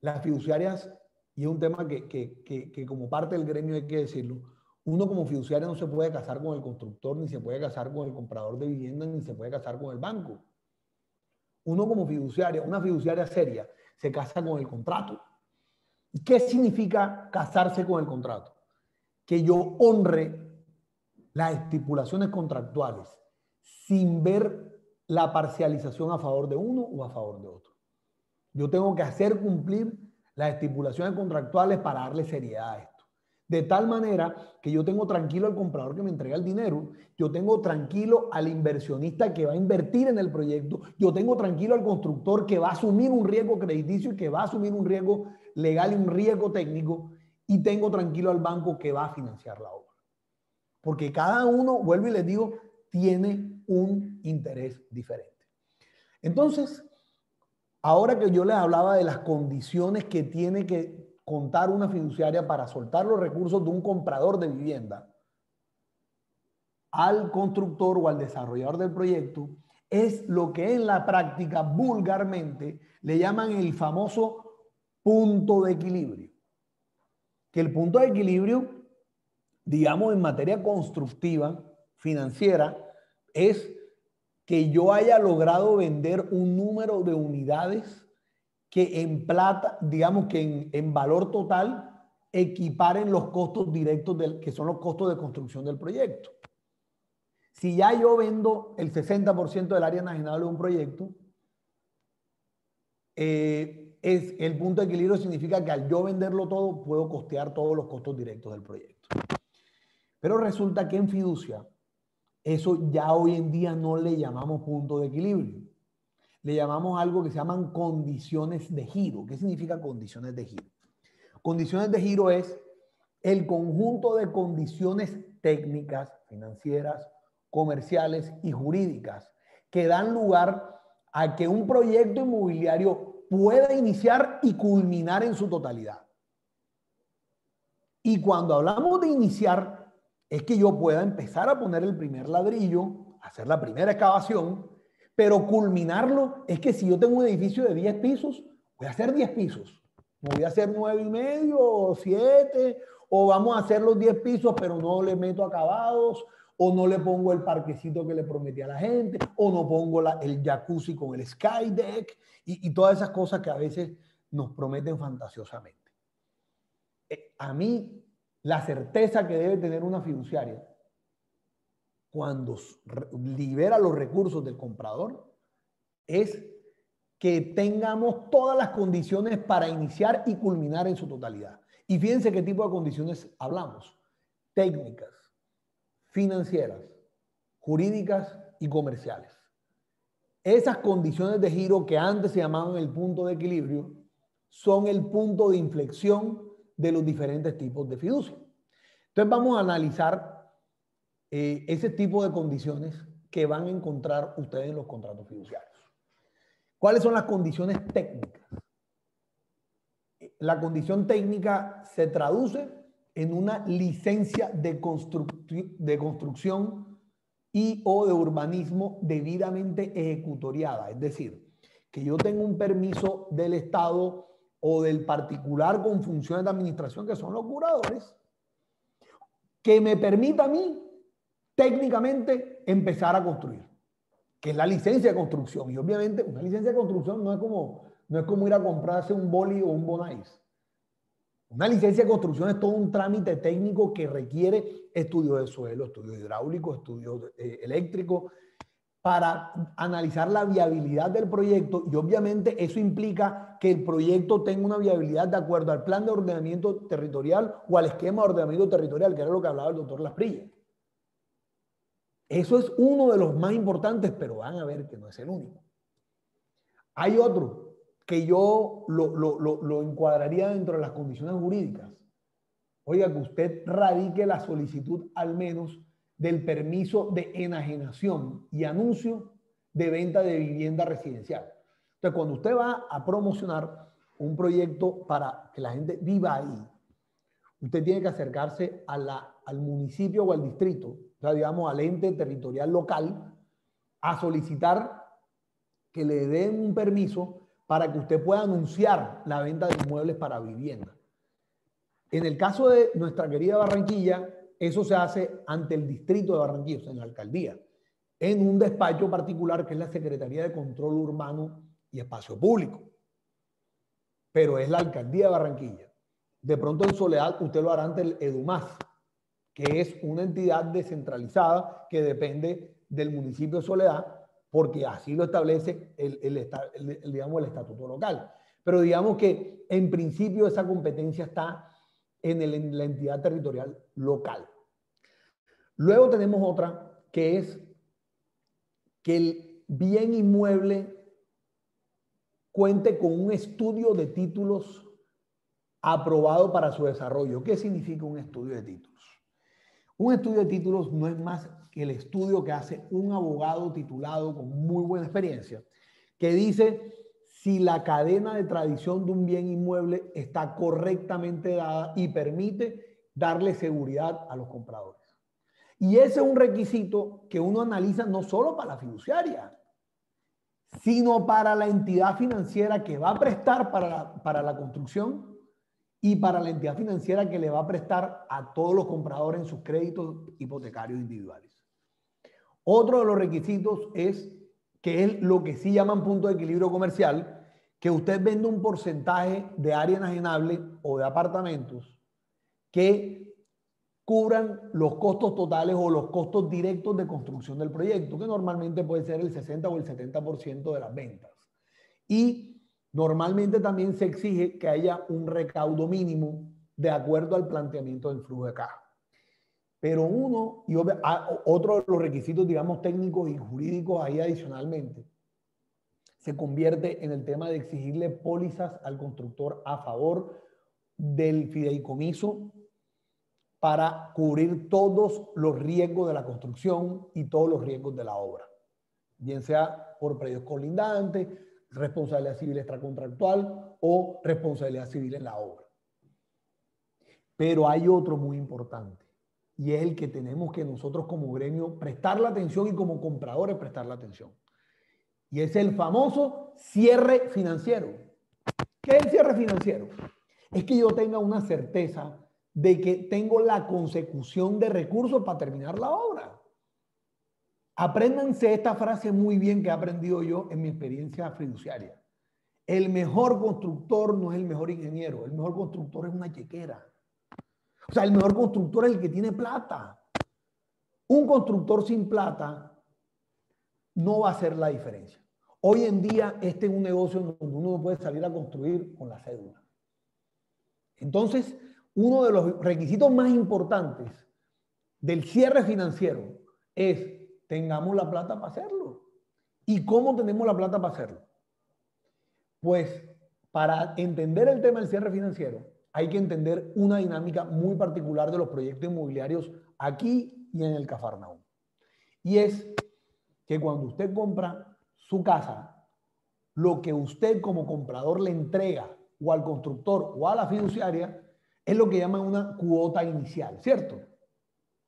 las fiduciarias, y es un tema que como parte del gremio hay que decirlo, uno como fiduciaria no se puede casar con el constructor, ni se puede casar con el comprador de vivienda, ni se puede casar con el banco. Uno como fiduciaria, una fiduciaria seria, se casa con el contrato. ¿Qué significa casarse con el contrato? Que yo honre las estipulaciones contractuales sin ver la parcialización a favor de uno o a favor de otro. Yo tengo que hacer cumplir las estipulaciones contractuales para darle seriedad a esto. De tal manera que yo tengo tranquilo al comprador que me entrega el dinero, yo tengo tranquilo al inversionista que va a invertir en el proyecto, yo tengo tranquilo al constructor que va a asumir un riesgo crediticio y que va a asumir un riesgo legal y un riesgo técnico, y tengo tranquilo al banco que va a financiar la obra. Porque cada uno, vuelvo y les digo, tiene un interés diferente. Entonces, ahora que yo les hablaba de las condiciones que tiene que contar una fiduciaria para soltar los recursos de un comprador de vivienda al constructor o al desarrollador del proyecto, es lo que en la práctica vulgarmente le llaman el famoso punto de equilibrio. Que el punto de equilibrio, digamos en materia constructiva, financiera, es que yo haya logrado vender un número de unidades que en plata, digamos que en valor total, equiparen los costos directos que son los costos de construcción del proyecto. Si ya yo vendo el 60% del área enajenable de un proyecto, el punto de equilibrio significa que al yo venderlo todo, puedo costear todos los costos directos del proyecto. Pero resulta que en fiducia, eso ya hoy en día no le llamamos punto de equilibrio. Le llamamos algo que se llaman condiciones de giro. ¿Qué significa condiciones de giro? Condiciones de giro es el conjunto de condiciones técnicas, financieras, comerciales y jurídicas que dan lugar a que un proyecto inmobiliario pueda iniciar y culminar en su totalidad. Y cuando hablamos de iniciar, es que yo pueda empezar a poner el primer ladrillo, hacer la primera excavación, pero culminarlo es que si yo tengo un edificio de 10 pisos, voy a hacer 10 pisos. No voy a hacer 9,5 o 7, o vamos a hacer los 10 pisos, pero no le meto acabados, o no le pongo el parquecito que le prometí a la gente, o no pongo el jacuzzi con el sky deck, y todas esas cosas que a veces nos prometen fantasiosamente. A mí, la certeza que debe tener una fiduciaria cuando libera los recursos del comprador es que tengamos todas las condiciones para iniciar y culminar en su totalidad. Y fíjense qué tipo de condiciones hablamos: técnicas, financieras, jurídicas y comerciales. Esas condiciones de giro que antes se llamaban el punto de equilibrio son el punto de inflexión de los diferentes tipos de fiducia. Entonces vamos a analizar ese tipo de condiciones que van a encontrar ustedes en los contratos fiduciarios. ¿Cuáles son las condiciones técnicas? La condición técnica se traduce en una licencia de construcción y o de urbanismo debidamente ejecutoriada. Es decir, que yo tengo un permiso del Estado o del particular con funciones de administración, que son los curadores, que me permita a mí técnicamente empezar a construir, que es la licencia de construcción. Y obviamente una licencia de construcción no es como ir a comprarse un boli o un bonais. Una licencia de construcción es todo un trámite técnico que requiere estudio de suelo, estudio hidráulico, estudio eléctrico, para analizar la viabilidad del proyecto, y obviamente eso implica que el proyecto tenga una viabilidad de acuerdo al plan de ordenamiento territorial o al esquema de ordenamiento territorial, que era lo que hablaba el doctor Lasprilla. Eso es uno de los más importantes, pero van a ver que no es el único. Hay otro que yo lo encuadraría dentro de las condiciones jurídicas. Oiga, que usted radique la solicitud al menos del permiso de enajenación y anuncio de venta de vivienda residencial. Entonces, cuando usted va a promocionar un proyecto para que la gente viva ahí, usted tiene que acercarse al municipio o al distrito, o sea, digamos, al ente territorial local, a solicitar que le den un permiso para que usted pueda anunciar la venta de inmuebles para vivienda. En el caso de nuestra querida Barranquilla, eso se hace ante el distrito de Barranquilla, o sea, en la alcaldía, en un despacho particular que es la Secretaría de Control Urbano y Espacio Público. Pero es la alcaldía de Barranquilla. De pronto en Soledad usted lo hará ante el EDUMAS, que es una entidad descentralizada que depende del municipio de Soledad, porque así lo establece digamos, el estatuto local. Pero digamos que en principio esa competencia está en la entidad territorial local. Luego tenemos otra, que es que el bien inmueble cuente con un estudio de títulos aprobado para su desarrollo. ¿Qué significa un estudio de títulos? Un estudio de títulos no es más que el estudio que hace un abogado titulado con muy buena experiencia, que dice si la cadena de tradición de un bien inmueble está correctamente dada y permite darle seguridad a los compradores. Y ese es un requisito que uno analiza no solo para la fiduciaria, sino para la entidad financiera que va a prestar para la construcción y para la entidad financiera que le va a prestar a todos los compradores en sus créditos hipotecarios individuales. Otro de los requisitos es que es lo que sí llaman punto de equilibrio comercial, que usted vende un porcentaje de área enajenable o de apartamentos que cubran los costos totales o los costos directos de construcción del proyecto, que normalmente puede ser el 60 o el 70% de las ventas. Y normalmente también se exige que haya un recaudo mínimo de acuerdo al planteamiento del flujo de caja. Pero otro de los requisitos, digamos, técnicos y jurídicos ahí adicionalmente, se convierte en el tema de exigirle pólizas al constructor a favor del fideicomiso para cubrir todos los riesgos de la construcción y todos los riesgos de la obra, bien sea por predios colindantes, responsabilidad civil extracontractual o responsabilidad civil en la obra. Pero hay otro muy importante, y es el que tenemos que nosotros como gremio prestar la atención y como compradores prestar la atención. Y es el famoso cierre financiero. ¿Qué es el cierre financiero? Es que yo tenga una certeza de que tengo la consecución de recursos para terminar la obra. Apréndanse esta frase muy bien que he aprendido yo en mi experiencia fiduciaria. El mejor constructor no es el mejor ingeniero, el mejor constructor es una chequera. O sea, el mejor constructor es el que tiene plata. Un constructor sin plata no va a hacer la diferencia. Hoy en día este es un negocio donde uno no puede salir a construir con la cédula. Entonces, uno de los requisitos más importantes del cierre financiero es tengamos la plata para hacerlo. ¿Y cómo tenemos la plata para hacerlo? Pues para entender el tema del cierre financiero hay que entender una dinámica muy particular de los proyectos inmobiliarios aquí y en el Cafarnaúm. Y es que cuando usted compra su casa, lo que usted como comprador le entrega o al constructor o a la fiduciaria es lo que llaman una cuota inicial, ¿cierto?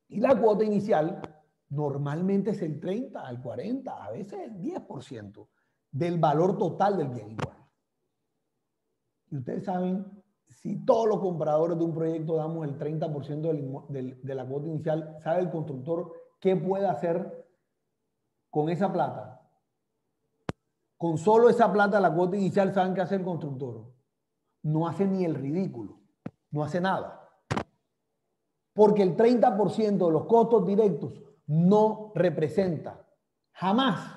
Y la cuota inicial normalmente es el 30, al 40, a veces el 10% del valor total del bien inmueble. Y ustedes saben, si todos los compradores de un proyecto damos el 30% de la cuota inicial, ¿sabe el constructor qué puede hacer con esa plata? Con solo esa plata, la cuota inicial, ¿saben qué hace el constructor? No hace ni el ridículo, no hace nada. Porque el 30% de los costos directos no representa jamás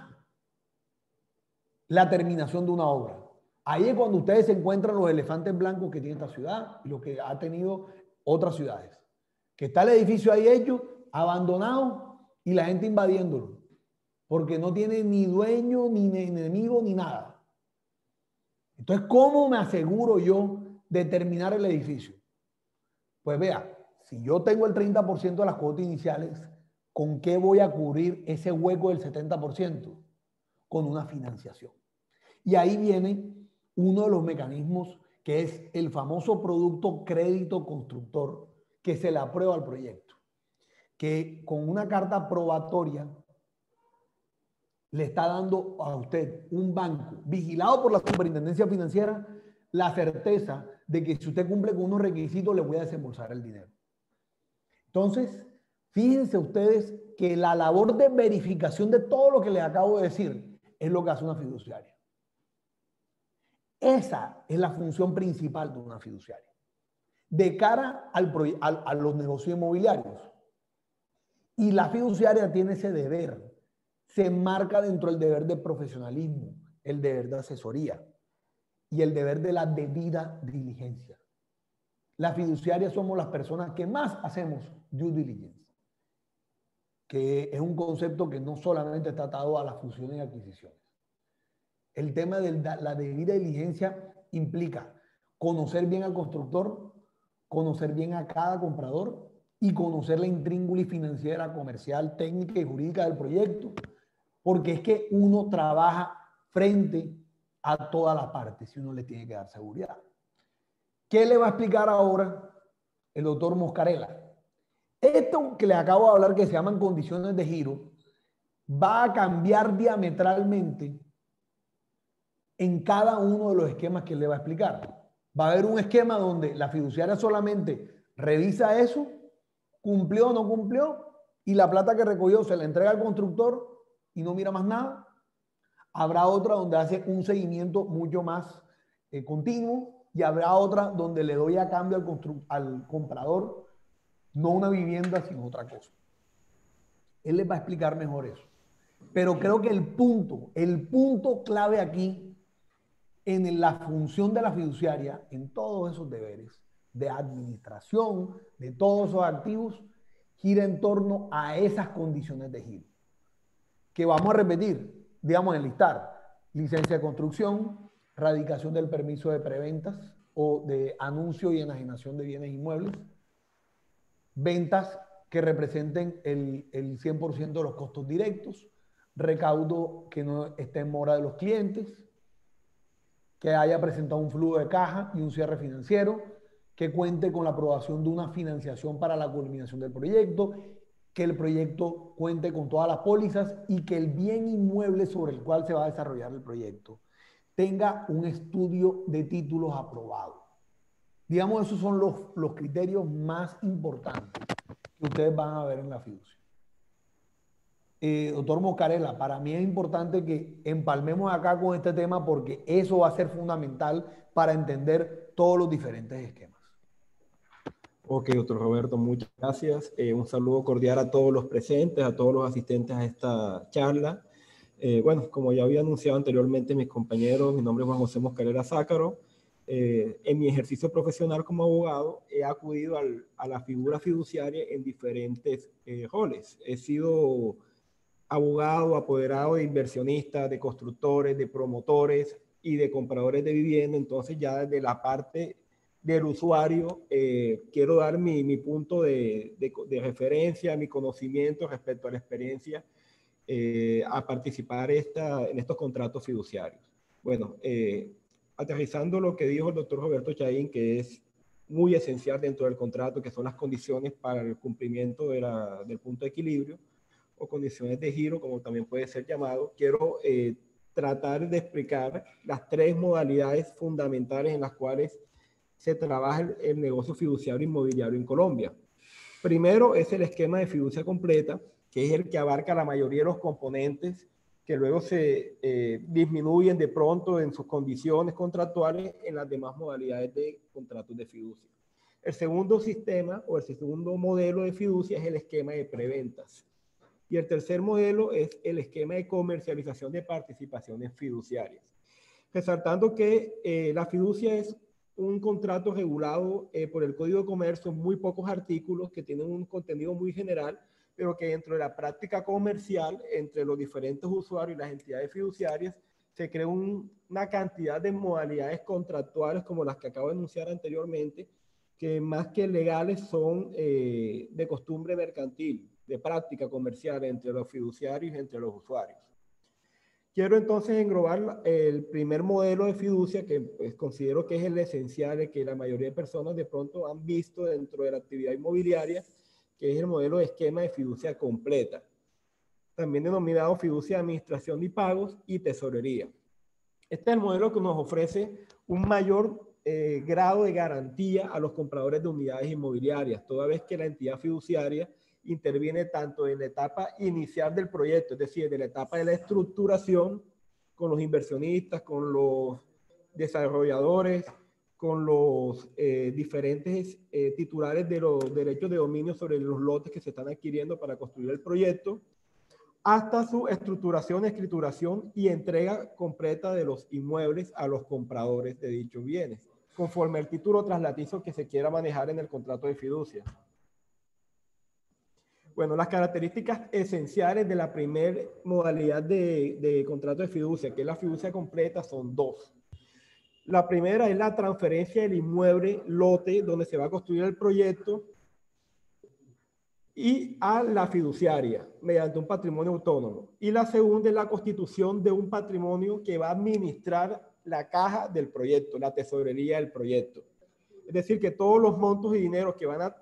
la terminación de una obra. Ahí es cuando ustedes se encuentran los elefantes blancos que tiene esta ciudad y lo que ha tenido otras ciudades. Que está el edificio ahí hecho, abandonado y la gente invadiéndolo. Porque no tiene ni dueño, ni enemigo, ni nada. Entonces, ¿cómo me aseguro yo de terminar el edificio? Pues vea, si yo tengo el 30% de las cuotas iniciales, ¿con qué voy a cubrir ese hueco del 70%? Con una financiación. Y ahí viene uno de los mecanismos que es el famoso producto crédito constructor que se le aprueba al proyecto. Que con una carta probatoria le está dando a usted un banco vigilado por la superintendencia financiera la certeza de que si usted cumple con unos requisitos le voy a desembolsar el dinero. Entonces, fíjense ustedes que la labor de verificación de todo lo que les acabo de decir es lo que hace una fiduciaria. Esa es la función principal de una fiduciaria. De cara a los negocios inmobiliarios. Y la fiduciaria tiene ese deber. Se enmarca dentro del deber de profesionalismo, el deber de asesoría y el deber de la debida diligencia. Las fiduciarias somos las personas que más hacemos due diligence, que es un concepto que no solamente está atado a las fusiones y adquisiciones. El tema de la debida diligencia implica conocer bien al constructor, conocer bien a cada comprador y conocer la intríngulis financiera, comercial, técnica y jurídica del proyecto, porque es que uno trabaja frente a todas las partes y uno le tiene que dar seguridad. ¿Qué le va a explicar ahora el doctor Moscarella? Esto que le acabo de hablar, que se llaman condiciones de giro, va a cambiar diametralmente en cada uno de los esquemas que le va a explicar. Va a haber un esquema donde la fiduciaria solamente revisa eso, cumplió o no cumplió, y la plata que recogió se la entrega al constructor y no mira más nada. Habrá otra donde hace un seguimiento mucho más continuo y habrá otra donde le doy a cambio al comprador no una vivienda, sino otra cosa. Él les va a explicar mejor eso. Pero creo que el punto clave aquí en la función de la fiduciaria, en todos esos deberes de administración, de todos esos activos, gira en torno a esas condiciones de giro. Que vamos a repetir, digamos, enlistar licencia de construcción, radicación del permiso de preventas o de anuncio y enajenación de bienes inmuebles, ventas que representen el 100% de los costos directos, recaudo que no esté en mora de los clientes, que haya presentado un flujo de caja y un cierre financiero, que cuente con la aprobación de una financiación para la culminación del proyecto, que el proyecto cuente con todas las pólizas y que el bien inmueble sobre el cual se va a desarrollar el proyecto tenga un estudio de títulos aprobado. Digamos, esos son los criterios más importantes que ustedes van a ver en la fiducia. Doctor Moscarella, para mí es importante que empalmemos acá con este tema porque eso va a ser fundamental para entender todos los diferentes esquemas. Ok, doctor Roberto, muchas gracias. Un saludo cordial a todos los presentes, a todos los asistentes a esta charla. Bueno, como ya había anunciado anteriormente mis compañeros, mi nombre es Juan José Moscarella Zácaro. En mi ejercicio profesional como abogado he acudido a la figura fiduciaria en diferentes roles. He sido abogado, apoderado de inversionistas, de constructores, de promotores y de compradores de vivienda. Entonces ya desde la parte del usuario quiero dar mi punto de referencia, mi conocimiento respecto a la experiencia a participar en estos contratos fiduciarios. Bueno, aterrizando lo que dijo el doctor Roberto Chaín, que es muy esencial dentro del contrato, que son las condiciones para el cumplimiento del punto de equilibrio o condiciones de giro, como también puede ser llamado, quiero tratar de explicar las tres modalidades fundamentales en las cuales se trabaja el negocio fiduciario inmobiliario en Colombia. Primero es el esquema de fiducia completa, que es el que abarca la mayoría de los componentes que luego se disminuyen de pronto en sus condiciones contractuales en las demás modalidades de contratos de fiducia. El segundo sistema o el segundo modelo de fiducia es el esquema de preventas. Y el tercer modelo es el esquema de comercialización de participaciones fiduciarias. Resaltando que la fiducia es un contrato regulado por el Código de Comercio, muy pocos artículos que tienen un contenido muy general, pero que dentro de la práctica comercial, entre los diferentes usuarios y las entidades fiduciarias, se crea una cantidad de modalidades contractuales como las que acabo de enunciar anteriormente, que más que legales son de costumbre mercantil, de práctica comercial entre los fiduciarios y entre los usuarios. Quiero entonces englobar el primer modelo de fiducia que pues, considero que es el esencial, el que la mayoría de personas de pronto han visto dentro de la actividad inmobiliaria, que es el modelo de esquema de fiducia completa, también denominado fiducia de administración y pagos y tesorería. Este es el modelo que nos ofrece un mayor grado de garantía a los compradores de unidades inmobiliarias, toda vez que la entidad fiduciaria interviene tanto en la etapa inicial del proyecto, es decir, de la etapa de la estructuración, con los inversionistas, con los desarrolladores, con los diferentes titulares de los derechos de dominio sobre los lotes que se están adquiriendo para construir el proyecto, hasta su estructuración, escrituración y entrega completa de los inmuebles a los compradores de dichos bienes, conforme al título traslaticio que se quiera manejar en el contrato de fiducia. Bueno, las características esenciales de la primera modalidad de contrato de fiducia, que es la fiducia completa, son dos. La primera es la transferencia del inmueble lote donde se va a construir el proyecto y a la fiduciaria mediante un patrimonio autónomo. Y la segunda es la constitución de un patrimonio que va a administrar la caja del proyecto, la tesorería del proyecto. Es decir, que todos los montos y dineros que van a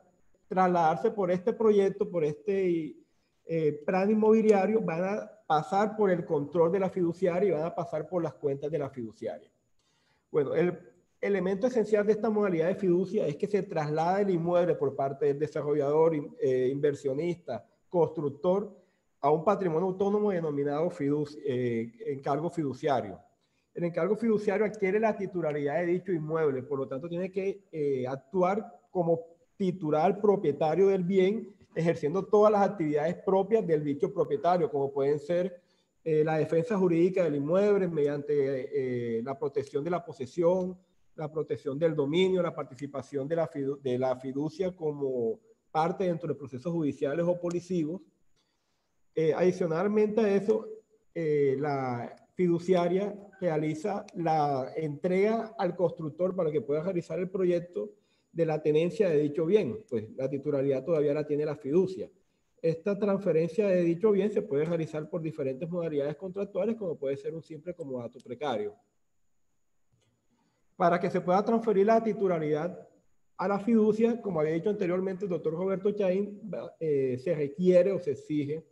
trasladarse por este proyecto, por este plan inmobiliario, van a pasar por el control de la fiduciaria y van a pasar por las cuentas de la fiduciaria. Bueno, el elemento esencial de esta modalidad de fiducia es que se traslada el inmueble por parte del desarrollador, inversionista, constructor a un patrimonio autónomo denominado encargo fiduciario. El encargo fiduciario adquiere la titularidad de dicho inmueble, por lo tanto tiene que actuar como titular propietario del bien, ejerciendo todas las actividades propias del dicho propietario, como pueden ser la defensa jurídica del inmueble mediante la protección de la posesión, la protección del dominio, la participación de la fiducia como parte dentro de procesos judiciales o policivos. Adicionalmente a eso, la fiduciaria realiza la entrega al constructor para que pueda realizar el proyecto de la tenencia de dicho bien, pues la titularidad todavía la tiene la fiducia. Esta transferencia de dicho bien se puede realizar por diferentes modalidades contractuales, como puede ser un simple comodato precario. Para que se pueda transferir la titularidad a la fiducia, como había dicho anteriormente el doctor Roberto Chaín, se requiere o se exige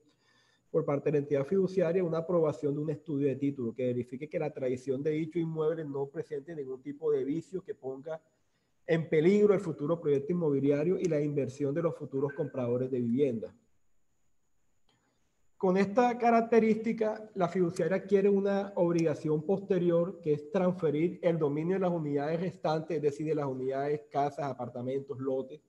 por parte de la entidad fiduciaria una aprobación de un estudio de título que verifique que la tradición de dicho inmueble no presente ningún tipo de vicio que ponga en peligro el futuro proyecto inmobiliario y la inversión de los futuros compradores de vivienda. Con esta característica, la fiduciaria adquiere una obligación posterior que es transferir el dominio de las unidades restantes, es decir, de las unidades, casas, apartamentos, lotes,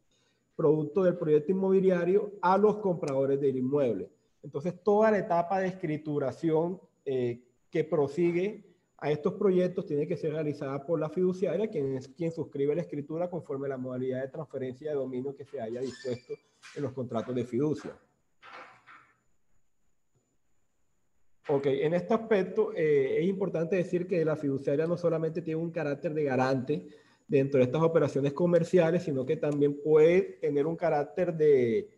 producto del proyecto inmobiliario a los compradores del inmueble. Entonces, toda la etapa de escrituración que prosigue a estos proyectos tiene que ser realizada por la fiduciaria, quien suscribe la escritura conforme a la modalidad de transferencia de dominio que se haya dispuesto en los contratos de fiducia. Ok, en este aspecto es importante decir que la fiduciaria no solamente tiene un carácter de garante dentro de estas operaciones comerciales, sino que también puede tener un carácter de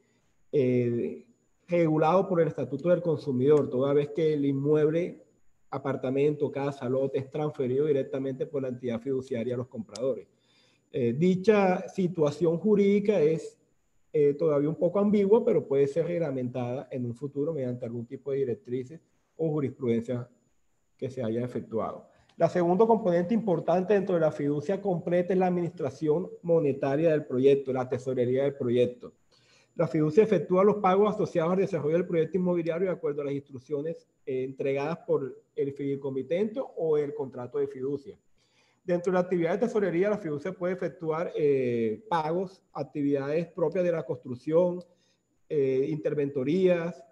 regulado por el Estatuto del Consumidor, toda vez que el inmueble, apartamento, casa, lote, es transferido directamente por la entidad fiduciaria a los compradores. Dicha situación jurídica es todavía un poco ambigua, pero puede ser reglamentada en un futuro mediante algún tipo de directrices o jurisprudencia que se haya efectuado. La segundo componente importante dentro de la fiducia completa es la administración monetaria del proyecto, la tesorería del proyecto. La fiducia efectúa los pagos asociados al desarrollo del proyecto inmobiliario de acuerdo a las instrucciones entregadas por el fideicomitente o el contrato de fiducia. Dentro de la actividad de tesorería, la fiducia puede efectuar pagos, actividades propias de la construcción, interventorías,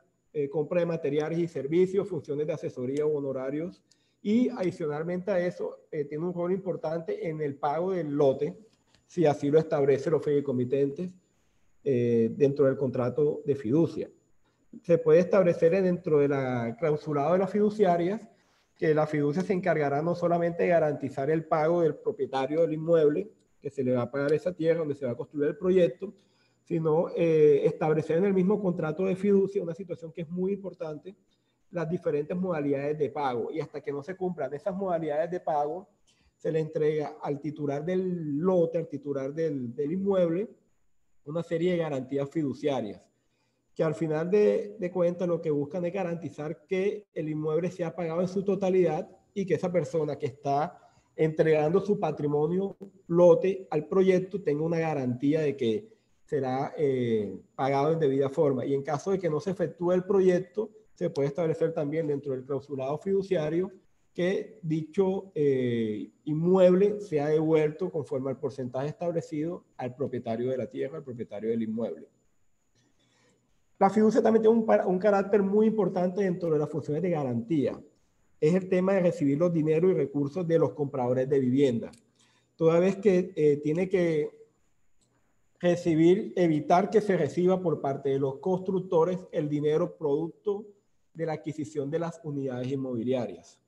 compra de materiales y servicios, funciones de asesoría o honorarios, y adicionalmente a eso tiene un rol importante en el pago del lote, si así lo establecen los fideicomitentes dentro del contrato de fiducia. Se puede establecer dentro de la clausulado de las fiduciarias que la fiducia se encargará no solamente de garantizar el pago del propietario del inmueble, que se le va a pagar esa tierra donde se va a construir el proyecto, sino establecer en el mismo contrato de fiducia una situación que es muy importante, las diferentes modalidades de pago. Y hasta que no se cumplan esas modalidades de pago, se le entrega al titular del lote, al titular del inmueble, una serie de garantías fiduciarias, que al final de cuentas lo que buscan es garantizar que el inmueble sea pagado en su totalidad y que esa persona que está entregando su patrimonio lote al proyecto tenga una garantía de que será pagado en debida forma. Y en caso de que no se efectúe el proyecto, se puede establecer también dentro del clausulado fiduciario que dicho inmueble sea devuelto conforme al porcentaje establecido al propietario de la tierra, al propietario del inmueble. La fiducia también tiene un carácter muy importante dentro de las funciones de garantía. Es el tema de recibir los dineros y recursos de los compradores de vivienda. Toda vez que tiene que evitar que se reciba por parte de los constructores el dinero producto de la adquisición de las unidades inmobiliarias.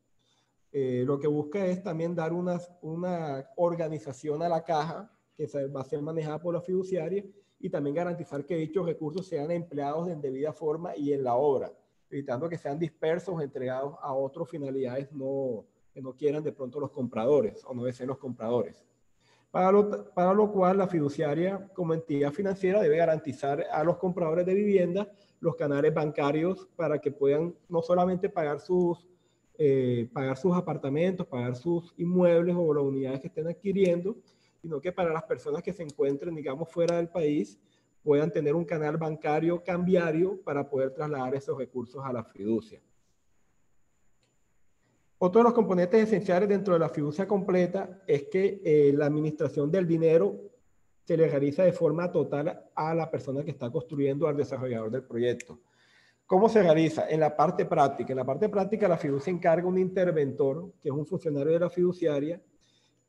Lo que busca es también dar una organización a la caja que va a ser manejada por la fiduciaria y también garantizar que dichos recursos sean empleados en debida forma y en la obra, evitando que sean dispersos o entregados a otras finalidades que no quieran de pronto los compradores o no deseen los compradores. Para lo cual la fiduciaria como entidad financiera debe garantizar a los compradores de vivienda los canales bancarios para que puedan no solamente pagar sus apartamentos, pagar sus inmuebles o las unidades que estén adquiriendo, sino que para las personas que se encuentren, digamos, fuera del país, puedan tener un canal bancario cambiario para poder trasladar esos recursos a la fiducia. Otro de los componentes esenciales dentro de la fiducia completa es que la administración del dinero se le realiza de forma total a la persona que está construyendo, al desarrollador del proyecto. ¿Cómo se realiza? En la parte práctica. En la parte práctica, la fiducia encarga un interventor, que es un funcionario de la fiduciaria,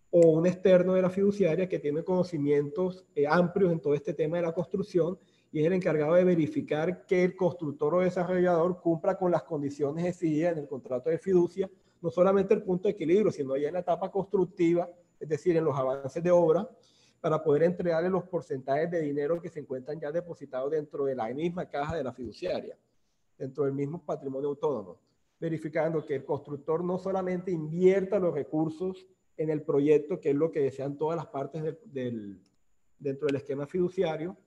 o un externo de la fiduciaria que tiene conocimientos amplios en todo este tema de la construcción y es el encargado de verificar que el constructor o desarrollador cumpla con las condiciones exigidas en el contrato de fiducia, no solamente el punto de equilibrio, sino ya en la etapa constructiva, es decir, en los avances de obra, para poder entregarle los porcentajes de dinero que se encuentran ya depositados dentro de la misma caja de la fiduciaria, dentro del mismo patrimonio autónomo, verificando que el constructor no solamente invierta los recursos en el proyecto, que es lo que desean todas las partes dentro del esquema fiduciario,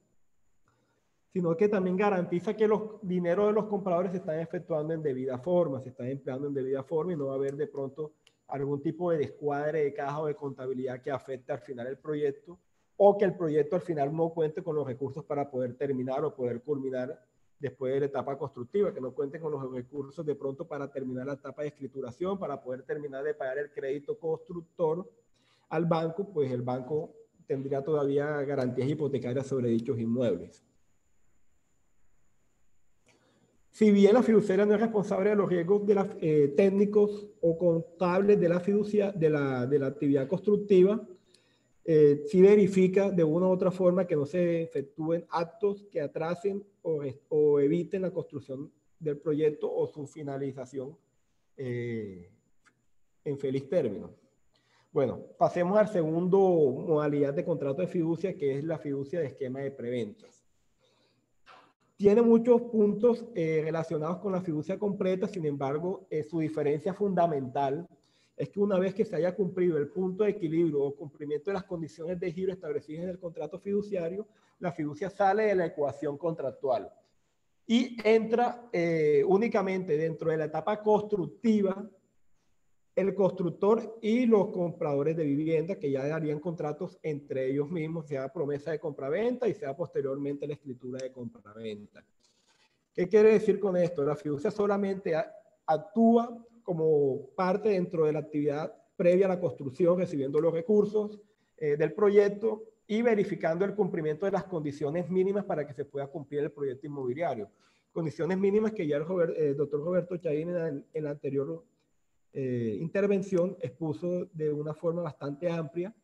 sino que también garantiza que los dineros de los compradores se están efectuando en debida forma, se están empleando en debida forma y no va a haber de pronto algún tipo de descuadre de caja o de contabilidad que afecte al final el proyecto o que el proyecto al final no cuente con los recursos para poder terminar o poder culminar después de la etapa constructiva, que no cuenten con los recursos de pronto para terminar la etapa de escrituración, para poder terminar de pagar el crédito constructor al banco, pues el banco tendría todavía garantías hipotecarias sobre dichos inmuebles. Si bien la fiduciaria no es responsable de los riesgos de técnicos o contables de la fiducia, de la actividad constructiva, sí verifica de una u otra forma que no se efectúen actos que atrasen o eviten la construcción del proyecto o su finalización en feliz término. Bueno, pasemos al segundo modalidad de contrato de fiducia, que es la fiducia de esquema de preventas. Tiene muchos puntos relacionados con la fiducia completa, sin embargo, su diferencia fundamental es que una vez que se haya cumplido el punto de equilibrio o cumplimiento de las condiciones de giro establecidas en el contrato fiduciario, la fiducia sale de la ecuación contractual y entra únicamente dentro de la etapa constructiva el constructor y los compradores de vivienda, que ya harían contratos entre ellos mismos, sea promesa de compraventa y sea posteriormente la escritura de compraventa. ¿Qué quiere decir con esto? La fiducia solamente actúa como parte dentro de la actividad previa a la construcción, recibiendo los recursos del proyecto y verificando el cumplimiento de las condiciones mínimas para que se pueda cumplir el proyecto inmobiliario. Condiciones mínimas que ya el doctor Roberto Chaín en la anterior intervención expuso de una forma bastante amplia,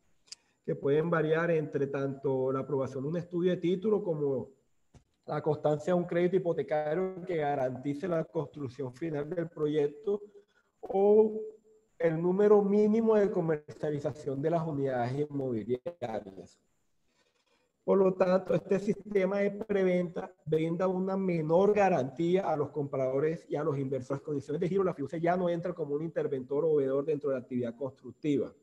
que pueden variar entre tanto la aprobación de un estudio de título como la constancia de un crédito hipotecario que garantice la construcción final del proyecto o el número mínimo de comercialización de las unidades inmobiliarias. Por lo tanto, este sistema de preventa brinda una menor garantía a los compradores y a los inversores. Condiciones de giro, la fiducia ya no entra como un interventor o veedor dentro de la actividad constructiva.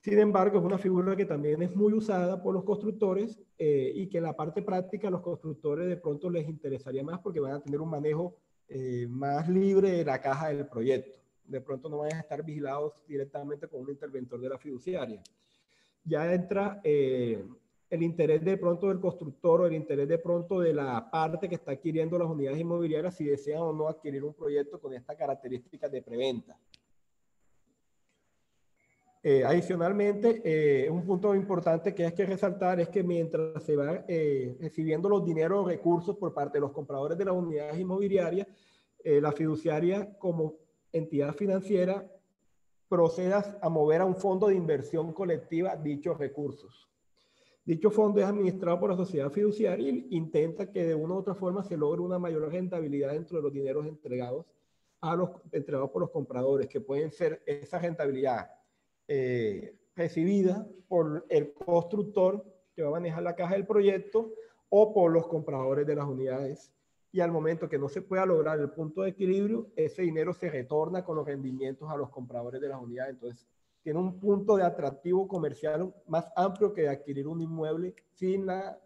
Sin embargo, es una figura que también es muy usada por los constructores y que en la parte práctica a los constructores de pronto les interesaría más porque van a tener un manejo más libre de la caja del proyecto. De pronto no van a estar vigilados directamente con un interventor de la fiduciaria. Ya entra el interés de pronto del constructor o el interés de pronto de la parte que está adquiriendo las unidades inmobiliarias si desean o no adquirir un proyecto con estas características de preventa. Adicionalmente, un punto importante que hay que resaltar es que mientras se va recibiendo los dineros o recursos por parte de los compradores de las unidades inmobiliarias, la fiduciaria como entidad financiera proceda a mover a un fondo de inversión colectiva dichos recursos. Dicho fondo es administrado por la sociedad fiduciaria y intenta que de una u otra forma se logre una mayor rentabilidad dentro de los dineros entregados por los compradores, que pueden ser esa rentabilidad recibida por el constructor que va a manejar la caja del proyecto o por los compradores de las unidades. Y al momento que no se pueda lograr el punto de equilibrio, ese dinero se retorna con los rendimientos a los compradores de las unidades. Entonces, tiene un punto de atractivo comercial más amplio que adquirir un inmueble sin la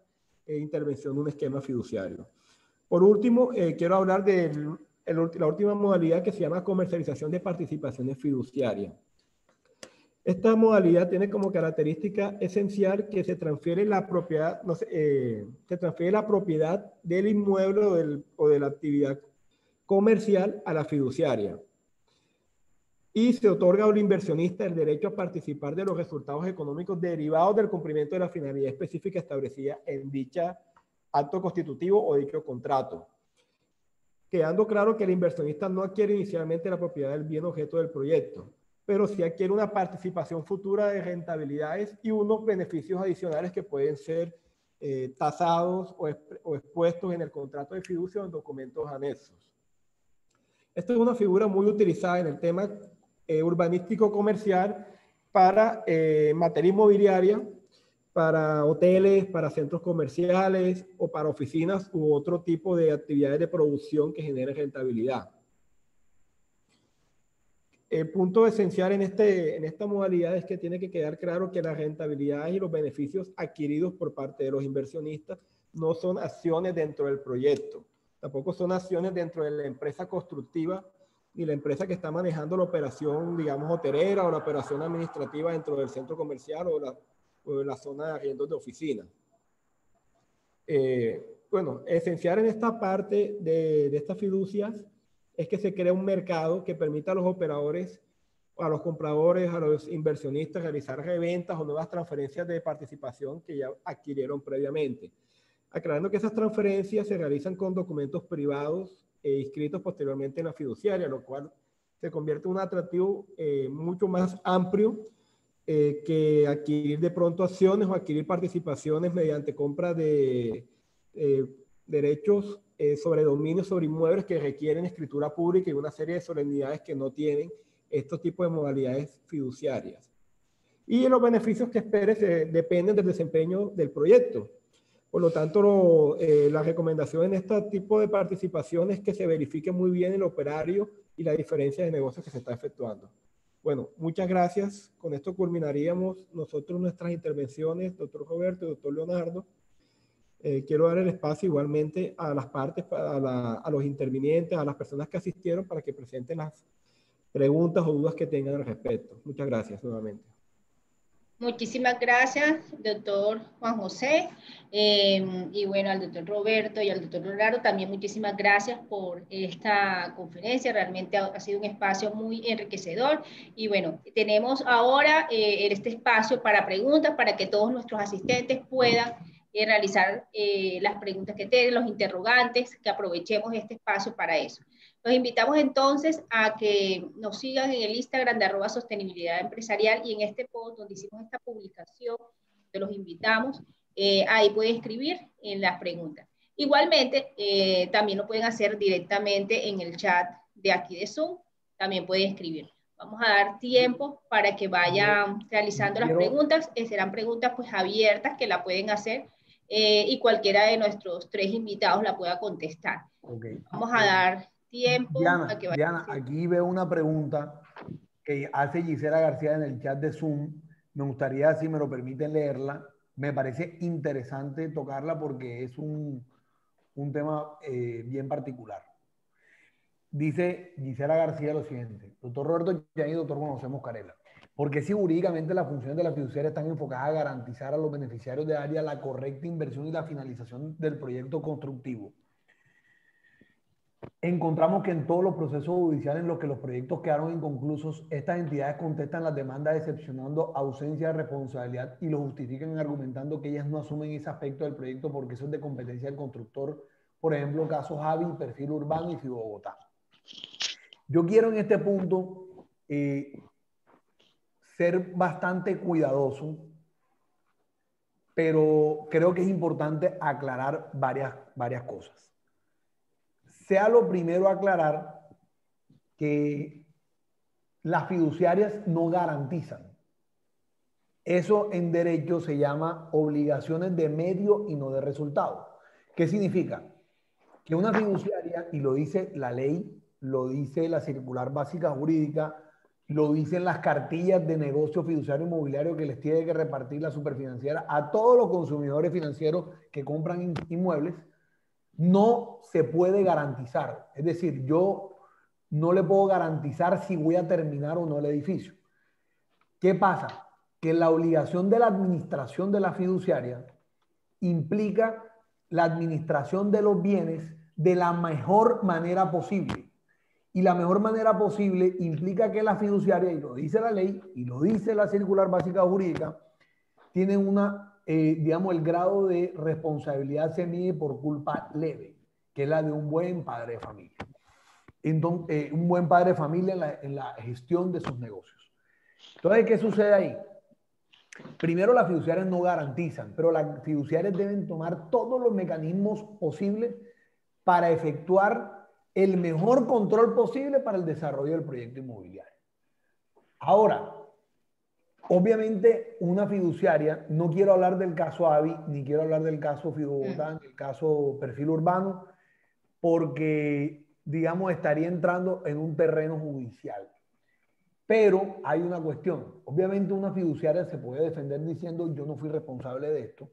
intervención de un esquema fiduciario. Por último, quiero hablar de la última modalidad que se llama comercialización de participaciones fiduciarias. Esta modalidad tiene como característica esencial que se transfiere la propiedad, se transfiere la propiedad del inmueble o de la actividad comercial a la fiduciaria. Y se otorga al inversionista el derecho a participar de los resultados económicos derivados del cumplimiento de la finalidad específica establecida en dicha acto constitutivo o dicho contrato. Quedando claro que el inversionista no adquiere inicialmente la propiedad del bien objeto del proyecto, pero sí adquiere una participación futura de rentabilidades y unos beneficios adicionales que pueden ser tasados o expuestos en el contrato de fiducia o en documentos anexos. Esto es una figura muy utilizada en el tema urbanístico comercial para materia inmobiliaria, para hoteles, para centros comerciales o para oficinas u otro tipo de actividades de producción que generen rentabilidad. El punto esencial en esta modalidad es que tiene que quedar claro que las rentabilidades y los beneficios adquiridos por parte de los inversionistas no son acciones dentro del proyecto, tampoco son acciones dentro de la empresa constructiva ni la empresa que está manejando la operación, digamos, hotelera o la operación administrativa dentro del centro comercial o de la zona de arriendos de oficina. Bueno, esencial en esta parte de estas fiducias es que se crea un mercado que permita a los operadores, a los compradores, a los inversionistas realizar reventas o nuevas transferencias de participación que ya adquirieron previamente. Aclarando que esas transferencias se realizan con documentos privados inscritos posteriormente en la fiduciaria, lo cual se convierte en un atractivo mucho más amplio que adquirir de pronto acciones o adquirir participaciones mediante compra de derechos sobre dominio, sobre inmuebles que requieren escritura pública y una serie de solemnidades que no tienen estos tipos de modalidades fiduciarias. Y los beneficios que espere dependen del desempeño del proyecto. Por lo tanto, la recomendación en este tipo de participación es que se verifique muy bien el operario y la diferencia de negocios que se está efectuando. Bueno, muchas gracias. Con esto culminaríamos nosotros nuestras intervenciones, doctor Roberto y doctor Leonardo. Quiero dar el espacio igualmente a las partes, a los intervinientes, a las personas que asistieron para que presenten las preguntas o dudas que tengan al respecto. Muchas gracias nuevamente. Muchísimas gracias, doctor Juan José, y bueno, al doctor Roberto y al doctor Leonardo, también muchísimas gracias por esta conferencia, realmente ha sido un espacio muy enriquecedor, y bueno, tenemos ahora este espacio para preguntas, para que todos nuestros asistentes puedan realizar las preguntas que tienen, los interrogantes, que aprovechemos este espacio para eso. Los invitamos entonces a que nos sigan en el Instagram de @sostenibilidad empresarial y en este post donde hicimos esta publicación, te los invitamos, ahí pueden escribir en las preguntas. Igualmente, también lo pueden hacer directamente en el chat de aquí de Zoom, también pueden escribir. Vamos a dar tiempo para que vayan realizando las preguntas, serán preguntas pues abiertas que la pueden hacer y cualquiera de nuestros 3 invitados la pueda contestar. Okay. Vamos a dar tiempo a que vaya. Diana, aquí veo una pregunta que hace Gisela García en el chat de Zoom. Me gustaría, si me lo permiten, leerla. Me parece interesante tocarla porque es un tema bien particular. Dice Gisela García lo siguiente: doctor Roberto Yaní y doctor Juan José Moscarella, ¿por qué si jurídicamente las funciones de la fiduciaria están enfocadas a garantizar a los beneficiarios de área la correcta inversión y la finalización del proyecto constructivo? Encontramos que en todos los procesos judiciales en los que los proyectos quedaron inconclusos, estas entidades contestan las demandas excepcionando ausencia de responsabilidad y lo justifican argumentando que ellas no asumen ese aspecto del proyecto porque eso es de competencia del constructor. Por ejemplo, casos Javi, Perfil Urbano y FIBO Bogotá. Yo quiero en este punto ser bastante cuidadoso, pero creo que es importante aclarar varias cosas. Sea lo primero aclarar que las fiduciarias no garantizan. Eso en derecho se llama obligaciones de medio y no de resultado. ¿Qué significa? Que una fiduciaria, y lo dice la ley, lo dice la circular básica jurídica, lo dicen las cartillas de negocio fiduciario inmobiliario que les tiene que repartir la superfinanciera a todos los consumidores financieros que compran inmuebles, no se puede garantizar. Es decir, yo no le puedo garantizar si voy a terminar o no el edificio. ¿Qué pasa? Que la obligación de la administración de la fiduciaria implica la administración de los bienes de la mejor manera posible. Y la mejor manera posible implica que la fiduciaria, y lo dice la ley, y lo dice la circular básica jurídica, tiene una, digamos, el grado de responsabilidad se mide por culpa leve, que es la de un buen padre de familia. Entonces, un buen padre de familia en la gestión de sus negocios. Entonces, ¿qué sucede ahí? Primero, las fiduciarias no garantizan, pero las fiduciarias deben tomar todos los mecanismos posibles para efectuar el mejor control posible para el desarrollo del proyecto inmobiliario. Ahora, obviamente, una fiduciaria, no quiero hablar del caso AVI, ni quiero hablar del caso Fidobogotá, ni el caso Perfil Urbano, porque, digamos, estaría entrando en un terreno judicial. Pero hay una cuestión. Obviamente una fiduciaria se puede defender diciendo yo no fui responsable de esto,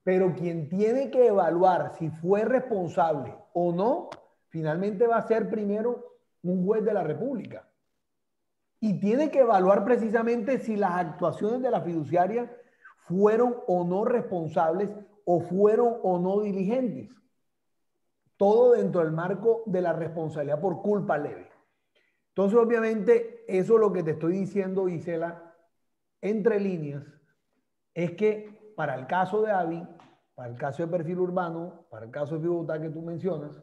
pero quien tiene que evaluar si fue responsable o no, finalmente va a ser primero un juez de la República. Y tiene que evaluar precisamente si las actuaciones de la fiduciaria fueron o no responsables o fueron o no diligentes. Todo dentro del marco de la responsabilidad por culpa leve. Entonces, obviamente, eso es lo que te estoy diciendo, Gisela, entre líneas, es que para el caso de AVI, para el caso de Perfil Urbano, para el caso de Fidobogotá que tú mencionas,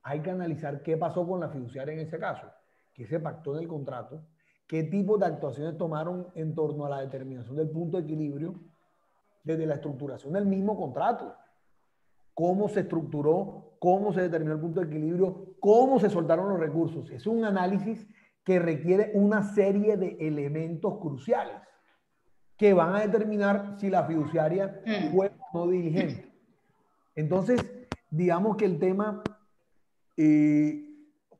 hay que analizar qué pasó con la fiduciaria en ese caso, qué se pactó en el contrato, qué tipo de actuaciones tomaron en torno a la determinación del punto de equilibrio desde la estructuración del mismo contrato. Cómo se estructuró, cómo se determinó el punto de equilibrio, cómo se soltaron los recursos. Es un análisis que requiere una serie de elementos cruciales que van a determinar si la fiduciaria fue o no diligente. Entonces, digamos que el tema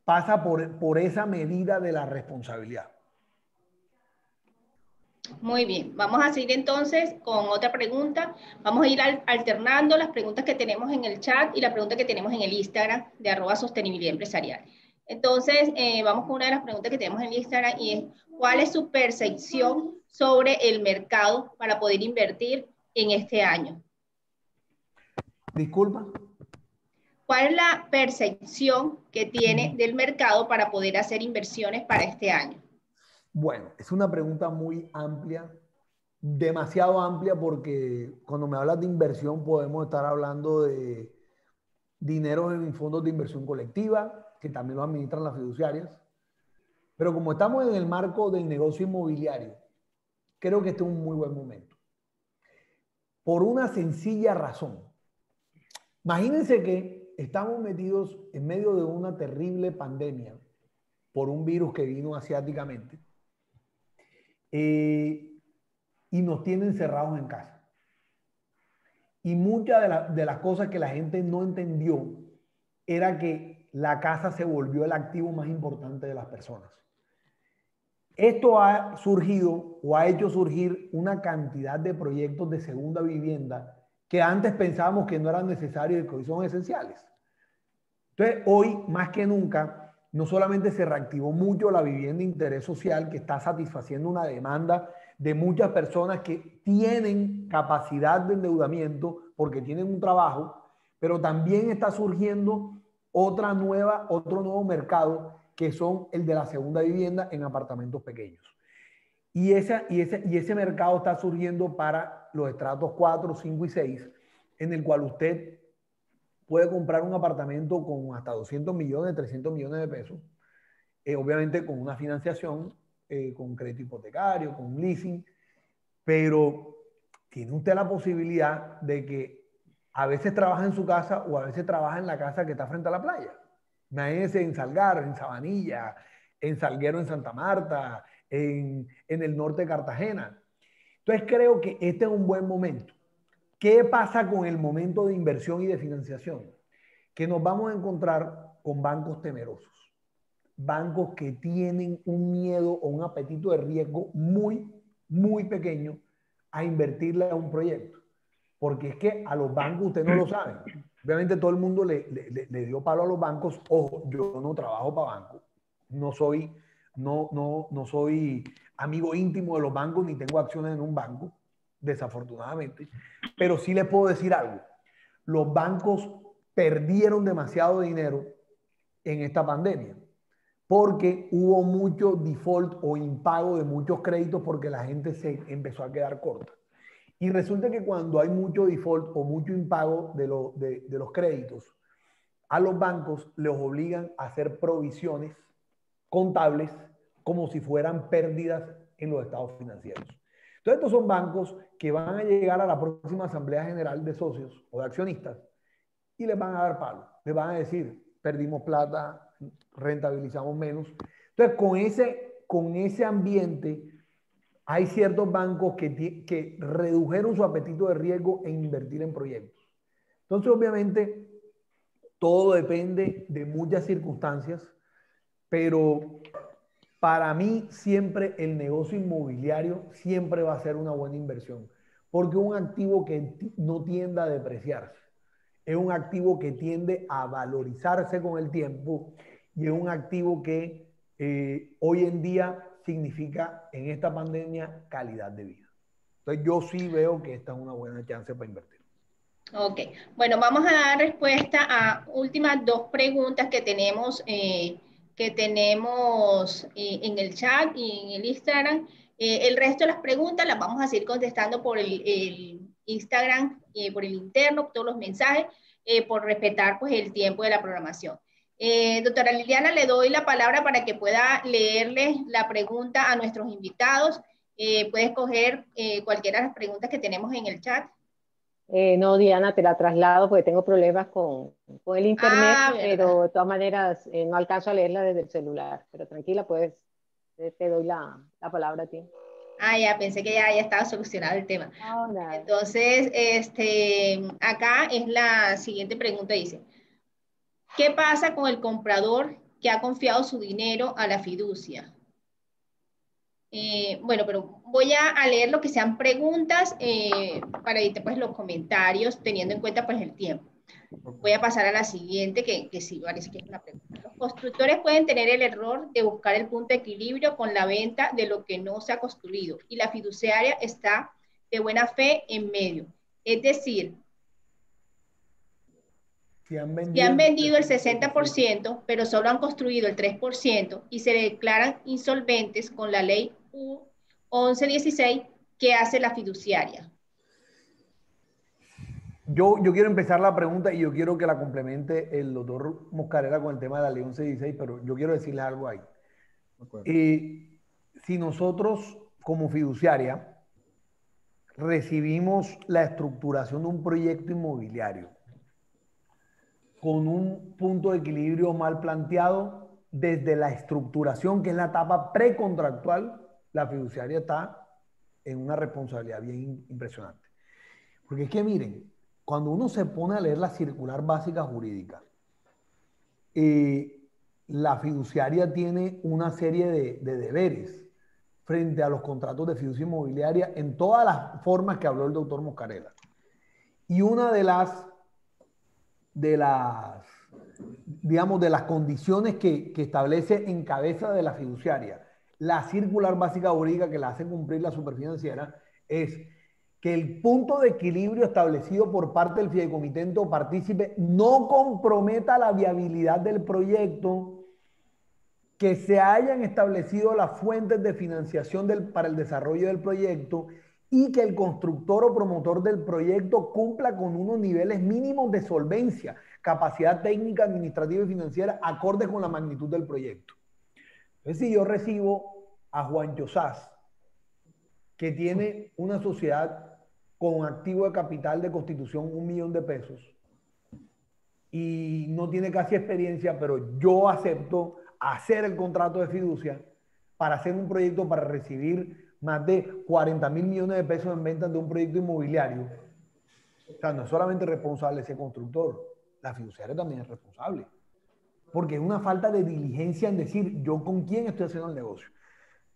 pasa por esa medida de la responsabilidad. Muy bien, vamos a seguir entonces con otra pregunta. Vamos a ir alternando las preguntas que tenemos en el chat y la pregunta que tenemos en el Instagram de @sostenibilidad-empresarial. Entonces, vamos con una de las preguntas que tenemos en el Instagram y es, ¿cuál es su percepción sobre el mercado para poder invertir en este año? Disculpa. ¿Cuál es la percepción que tiene del mercado para poder hacer inversiones para este año? Bueno, es una pregunta muy amplia, demasiado amplia, porque cuando me hablas de inversión podemos estar hablando de dinero en fondos de inversión colectiva, que también lo administran las fiduciarias. Pero como estamos en el marco del negocio inmobiliario, creo que este es un muy buen momento. Por una sencilla razón. Imagínense que estamos metidos en medio de una terrible pandemia por un virus que vino asiáticamente. Y nos tienen encerrados en casa. Y muchas de las cosas que la gente no entendió era que la casa se volvió el activo más importante de las personas. Esto ha surgido o ha hecho surgir una cantidad de proyectos de segunda vivienda que antes pensábamos que no eran necesarios y que hoy son esenciales. Entonces, hoy más que nunca, no solamente se reactivó mucho la vivienda de interés social, que está satisfaciendo una demanda de muchas personas que tienen capacidad de endeudamiento porque tienen un trabajo, pero también está surgiendo otro nuevo mercado, que son el de la segunda vivienda en apartamentos pequeños. Y ese mercado está surgiendo para los estratos 4, 5 y 6, en el cual usted puede comprar un apartamento con hasta 200 millones, 300 millones de pesos, obviamente con una financiación, con crédito hipotecario, con un leasing, pero tiene usted la posibilidad de que a veces trabaja en su casa o a veces trabaja en la casa que está frente a la playa. Imagínense en Salgar, en Sabanilla, en Salguero, en Santa Marta, en el norte de Cartagena. Entonces creo que este es un buen momento. ¿Qué pasa con el momento de inversión y de financiación? Que nos vamos a encontrar con bancos temerosos. Bancos que tienen un miedo o un apetito de riesgo muy, muy pequeño a invertirle a un proyecto. Porque es que a los bancos, usted no lo sabe. Obviamente todo el mundo le dio palo a los bancos. Ojo, yo no trabajo para bancos. No soy amigo íntimo de los bancos, ni tengo acciones en un banco, desafortunadamente, pero sí les puedo decir algo. Los bancos perdieron demasiado dinero en esta pandemia porque hubo mucho default o impago de muchos créditos porque la gente se empezó a quedar corta. Y resulta que cuando hay mucho default o mucho impago de los créditos, a los bancos les obligan a hacer provisiones contables como si fueran pérdidas en los estados financieros. Entonces, estos son bancos que van a llegar a la próxima Asamblea General de Socios o de Accionistas y les van a dar palo. Les van a decir, perdimos plata, rentabilizamos menos. Entonces, con ese ambiente, hay ciertos bancos que redujeron su apetito de riesgo en invertir en proyectos. Entonces, obviamente, todo depende de muchas circunstancias, pero para mí siempre el negocio inmobiliario siempre va a ser una buena inversión, porque es un activo que no tiende a depreciarse, es un activo que tiende a valorizarse con el tiempo y es un activo que hoy en día significa en esta pandemia calidad de vida. Entonces yo sí veo que esta es una buena chance para invertir. Ok, bueno, vamos a dar respuesta a últimas dos preguntas que tenemos en el chat y en el Instagram. El resto de las preguntas las vamos a seguir contestando por el Instagram, por el interno, todos los mensajes, por respetar pues, el tiempo de la programación. Doctora Liliana, le doy la palabra para que pueda leerle la pregunta a nuestros invitados. Puede escoger cualquiera de las preguntas que tenemos en el chat. No, Diana, te la traslado porque tengo problemas con el internet, pero de todas maneras no alcanzo a leerla desde el celular. Pero tranquila, pues te doy la palabra a ti. Ah, ya, pensé que ya estaba solucionado el tema. No, nada. Entonces, acá es la siguiente pregunta, dice, ¿qué pasa con el comprador que ha confiado su dinero a la fiducia? Bueno, pero voy a leer lo que sean preguntas para evitar pues, los comentarios, teniendo en cuenta pues, el tiempo. Voy a pasar a la siguiente, que sí parece que es una pregunta. Los constructores pueden tener el error de buscar el punto de equilibrio con la venta de lo que no se ha construido y la fiduciaria está de buena fe en medio. Es decir, si han vendido el 60%, pero solo han construido el 3% y se declaran insolventes con la ley U1116, ¿qué hace la fiduciaria? Yo quiero empezar la pregunta y yo quiero que la complemente el doctor Moscarela con el tema de la ley 1116, pero yo quiero decirle algo ahí. Si nosotros como fiduciaria recibimos la estructuración de un proyecto inmobiliario con un punto de equilibrio mal planteado desde la estructuración, que es la etapa precontractual, la fiduciaria está en una responsabilidad bien impresionante. Porque es que miren, cuando uno se pone a leer la circular básica jurídica, la fiduciaria tiene una serie de deberes frente a los contratos de fiducia inmobiliaria en todas las formas que habló el doctor Moscarela. Y una de las digamos, de las condiciones que establece en cabeza de la fiduciaria la circular básica jurídica que la hace cumplir la superfinanciera es que el punto de equilibrio establecido por parte del fideicomitente o partícipe no comprometa la viabilidad del proyecto, que se hayan establecido las fuentes de financiación para el desarrollo del proyecto y que el constructor o promotor del proyecto cumpla con unos niveles mínimos de solvencia, capacidad técnica, administrativa y financiera acorde con la magnitud del proyecto. Entonces, si yo recibo a Juancho Saz, que tiene una sociedad con activo de capital de constitución 1 millón de pesos y no tiene casi experiencia, pero yo acepto hacer el contrato de fiducia para hacer un proyecto para recibir más de 40 mil millones de pesos en ventas de un proyecto inmobiliario. O sea, no es solamente responsable ese constructor, la fiduciaria también es responsable. Porque es una falta de diligencia en decir yo con quién estoy haciendo el negocio.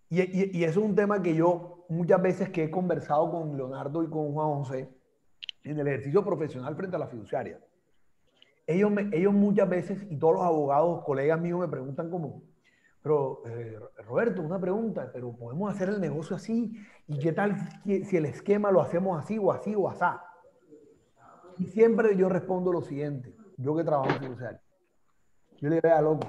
Y eso es un tema que yo muchas veces que he conversado con Leonardo y con Juan José en el ejercicio profesional frente a la fiduciaria. Ellos muchas veces, y todos los abogados, colegas míos me preguntan como, pero Roberto, una pregunta, pero podemos hacer el negocio así, ¿y qué tal si el esquema lo hacemos así o así o asá? Y siempre yo respondo lo siguiente, yo que trabajo en fiduciario, yo le digo a loco,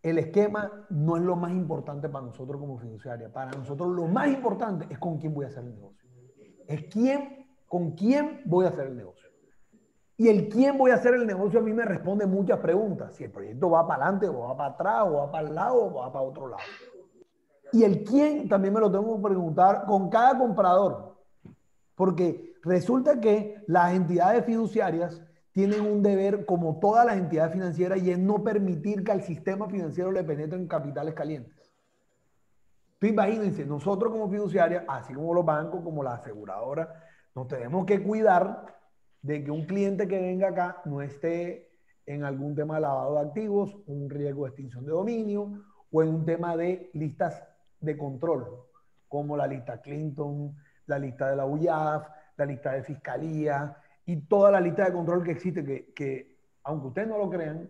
el esquema no es lo más importante para nosotros como fiduciaria, para nosotros lo más importante es con quién voy a hacer el negocio, es con quién voy a hacer el negocio. Y el quién voy a hacer el negocio a mí me responde muchas preguntas. Si el proyecto va para adelante, o va para atrás, o va para el lado, o va para otro lado. Y el quién también me lo tengo que preguntar con cada comprador. Porque resulta que las entidades fiduciarias tienen un deber, como todas las entidades financieras, y es no permitir que al sistema financiero le penetren capitales calientes. Tú imagínense, nosotros como fiduciarias, así como los bancos, como la aseguradora, nos tenemos que cuidar de que un cliente que venga acá no esté en algún tema de lavado de activos, un riesgo de extinción de dominio o en un tema de listas de control, como la lista Clinton, la lista de la UIAF, la lista de Fiscalía y toda la lista de control que existe, que aunque ustedes no lo crean,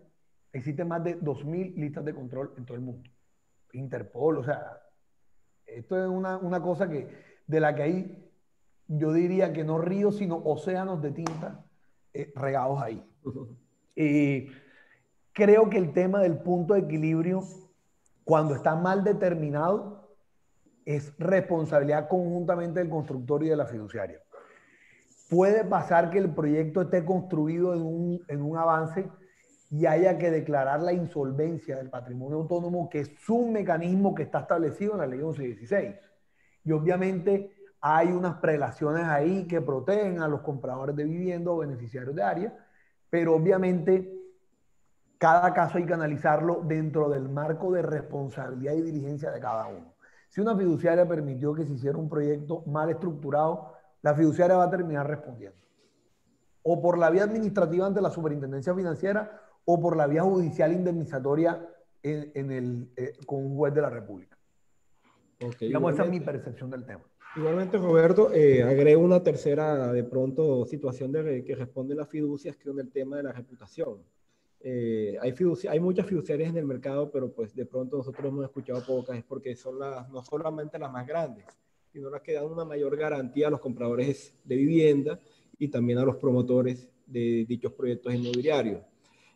existen más de 2.000 listas de control en todo el mundo. Interpol, o sea, esto es una cosa de la que hay, yo diría que no ríos, sino océanos de tinta regados ahí. Creo que el tema del punto de equilibrio, cuando está mal determinado, es responsabilidad conjuntamente del constructor y de la fiduciaria. Puede pasar que el proyecto esté construido en un avance y haya que declarar la insolvencia del patrimonio autónomo, que es un mecanismo que está establecido en la ley 1116. Y obviamente hay unas prelaciones ahí que protegen a los compradores de vivienda o beneficiarios de área, pero obviamente cada caso hay que analizarlo dentro del marco de responsabilidad y diligencia de cada uno. Si una fiduciaria permitió que se hiciera un proyecto mal estructurado, la fiduciaria va a terminar respondiendo. O por la vía administrativa ante la superintendencia financiera o por la vía judicial indemnizatoria con un juez de la República. Okay, digamos, esa es mi percepción del tema. Igualmente, Roberto, agrego una tercera, de pronto, situación que responde las fiducias, que es el tema de la reputación. Hay muchas fiduciarias en el mercado, pero pues de pronto nosotros hemos escuchado pocas, es porque son no solamente las más grandes, sino las que dan una mayor garantía a los compradores de vivienda y también a los promotores de dichos proyectos inmobiliarios.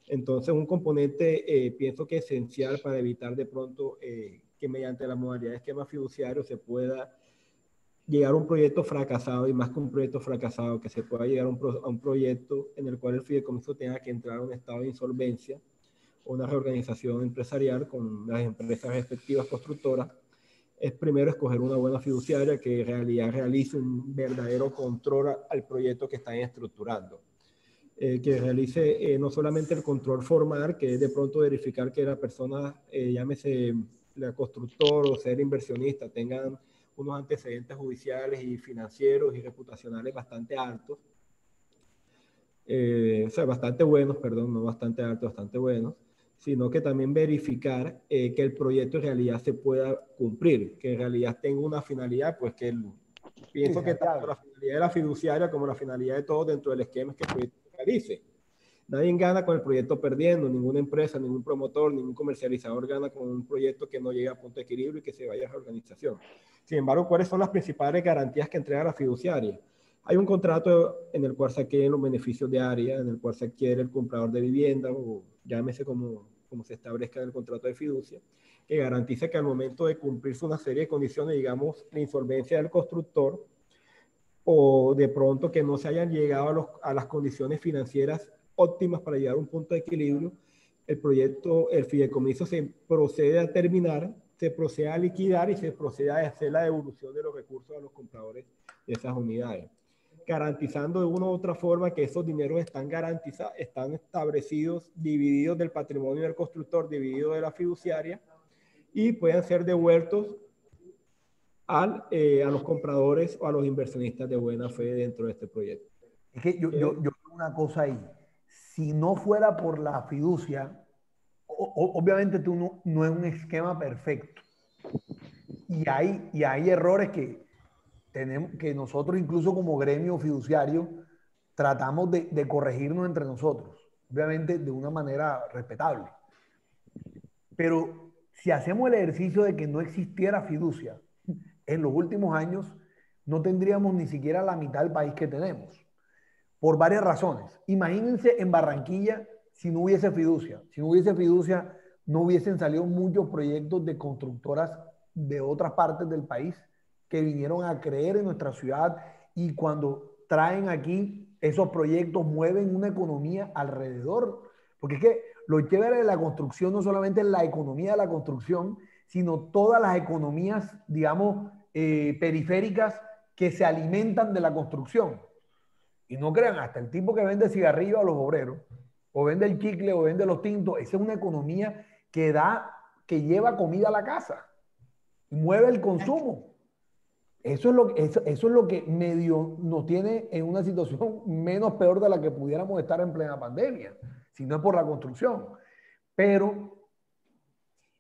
Entonces, un componente, pienso que esencial para evitar de pronto que mediante la modalidad de esquema fiduciario se pueda llegar a un proyecto fracasado, y más que un proyecto fracasado, que se pueda llegar a un proyecto en el cual el fideicomiso tenga que entrar a un estado de insolvencia o una reorganización empresarial con las empresas respectivas constructoras, es primero escoger una buena fiduciaria que en realidad realice un verdadero control al proyecto que están estructurando. Que realice no solamente el control formal, que es de pronto verificar que la persona, llámese la constructor o ser inversionista, tengan unos antecedentes judiciales y financieros y reputacionales bastante altos, o sea, bastante buenos, perdón, no bastante altos, bastante buenos, sino que también verificar que el proyecto en realidad se pueda cumplir, que en realidad tenga una finalidad, pues pienso que tanto la finalidad de la fiduciaria como la finalidad de todos dentro del esquema es que el proyecto se realice. Nadie gana con el proyecto perdiendo, ninguna empresa, ningún promotor, ningún comercializador gana con un proyecto que no llegue a punto de equilibrio y que se vaya a reorganización. Sin embargo, ¿cuáles son las principales garantías que entrega la fiduciaria? Hay un contrato en el cual se adquieren los beneficios de área, en el cual se adquiere el comprador de vivienda, o llámese como se establezca en el contrato de fiducia, que garantiza que al momento de cumplirse una serie de condiciones, digamos, la insolvencia del constructor, o de pronto que no se hayan llegado a las condiciones financieras óptimas para llegar a un punto de equilibrio, el fideicomiso se procede a terminar, se procede a liquidar y se procede a hacer la devolución de los recursos a los compradores de esas unidades, garantizando de una u otra forma que esos dineros están garantizados, están establecidos, divididos del patrimonio del constructor, divididos de la fiduciaria, y pueden ser devueltos a los compradores o a los inversionistas de buena fe dentro de este proyecto. Es que yo una cosa ahí. Si no fuera por la fiducia, obviamente tú no es un esquema perfecto. Y hay errores que nosotros, incluso como gremio fiduciario, tratamos de corregirnos entre nosotros. Obviamente de una manera respetable. Pero si hacemos el ejercicio de que no existiera fiducia en los últimos años, no tendríamos ni siquiera la mitad del país que tenemos, por varias razones. Imagínense en Barranquilla si no hubiese fiducia. Si no hubiese fiducia, no hubiesen salido muchos proyectos de constructoras de otras partes del país que vinieron a creer en nuestra ciudad, y cuando traen aquí esos proyectos mueven una economía alrededor. Porque es que lo chévere de la construcción no solamente es la economía de la construcción, sino todas las economías, digamos, periféricas que se alimentan de la construcción. Y no crean, hasta el tipo que vende cigarrillos a los obreros, o vende el chicle, o vende los tintos, esa es una economía que lleva comida a la casa, mueve el consumo. Eso es lo que medio nos tiene en una situación menos peor de la que pudiéramos estar en plena pandemia, si no es por la construcción. Pero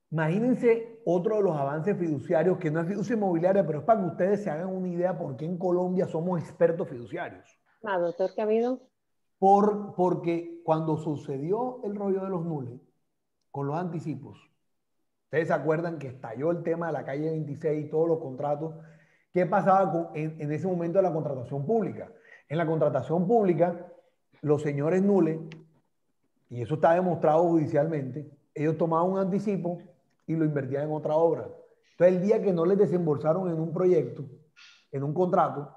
imagínense otro de los avances fiduciarios, que no es fiducia inmobiliaria, pero es para que ustedes se hagan una idea por qué en Colombia somos expertos fiduciarios. Doctor, ¿qué ha habido? Porque cuando sucedió el rollo de los nules con los anticipos, ustedes se acuerdan que estalló el tema de la calle 26 y todos los contratos. ¿Qué pasaba en ese momento de la contratación pública? En la contratación pública, los señores nules, y eso está demostrado judicialmente, ellos tomaban un anticipo y lo invertían en otra obra. Entonces, el día que no les desembolsaron en un proyecto, en un contrato,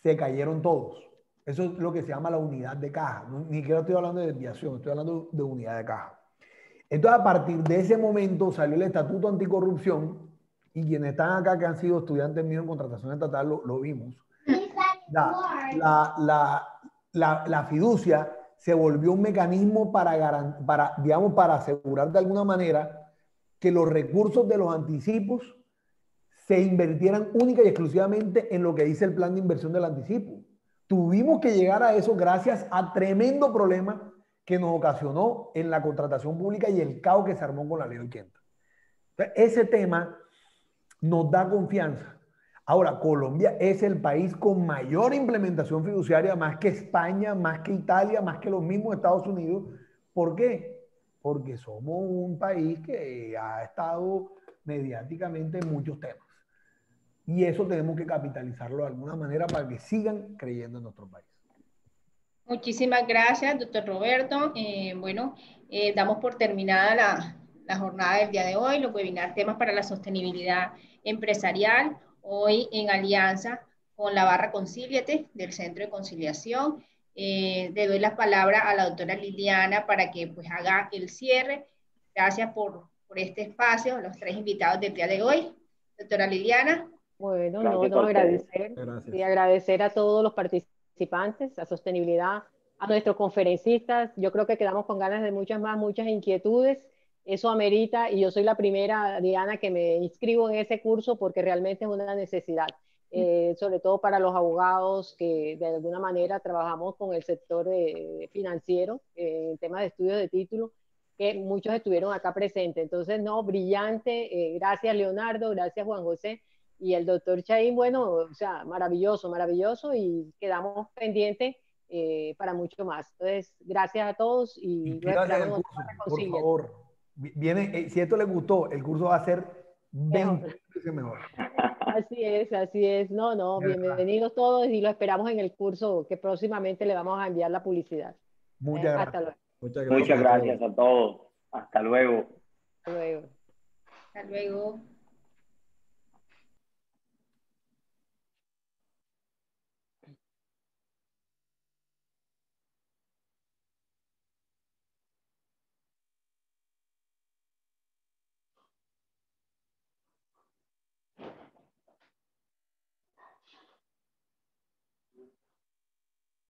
se cayeron todos. Eso es lo que se llama la unidad de caja. Ni siquiera estoy hablando de desviación, estoy hablando de unidad de caja. Entonces, a partir de ese momento salió el Estatuto Anticorrupción, y quienes están acá, que han sido estudiantes míos en contratación estatal, lo vimos. La fiducia se volvió un mecanismo digamos, para asegurar de alguna manera que los recursos de los anticipos se invirtieran única y exclusivamente en lo que dice el plan de inversión del anticipo. Tuvimos que llegar a eso gracias a tremendo problema que nos ocasionó en la contratación pública y el caos que se armó con la ley 80. Entonces, ese tema nos da confianza. Ahora, Colombia es el país con mayor implementación fiduciaria, más que España, más que Italia, más que los mismos Estados Unidos. ¿Por qué? Porque somos un país que ha estado mediáticamente en muchos temas. Y eso tenemos que capitalizarlo de alguna manera para que sigan creyendo en nuestro país. Muchísimas gracias, doctor Roberto. Damos por terminada la jornada del día de hoy, los webinars temas para la sostenibilidad empresarial, hoy en alianza con la barra Concíliate del Centro de Conciliación. Le doy la palabra a la doctora Liliana para que pues haga el cierre. Gracias por este espacio, los tres invitados del día de hoy. Doctora Liliana. Bueno, agradecer a todos los participantes, a Sostenibilidad, a nuestros conferencistas. Yo creo que quedamos con ganas de muchas inquietudes. Eso amerita, y yo soy la primera, Diana, que me inscribo en ese curso porque realmente es una necesidad, sobre todo para los abogados que de alguna manera trabajamos con el sector financiero, en temas de estudios de título, que muchos estuvieron acá presentes. Entonces, no, brillante. Gracias, Leonardo, gracias, Juan José. Y el doctor Chaín, bueno, o sea, maravilloso, y quedamos pendientes para mucho más. Entonces, gracias a todos y lo esperamos por favor. Si esto les gustó, el curso va a ser 20 veces mejor. Así es. No, bienvenidos todos y lo esperamos en el curso que próximamente le vamos a enviar la publicidad. Muchas gracias. Hasta luego. Muchas gracias a todos. Hasta luego. Hasta luego. Hasta luego.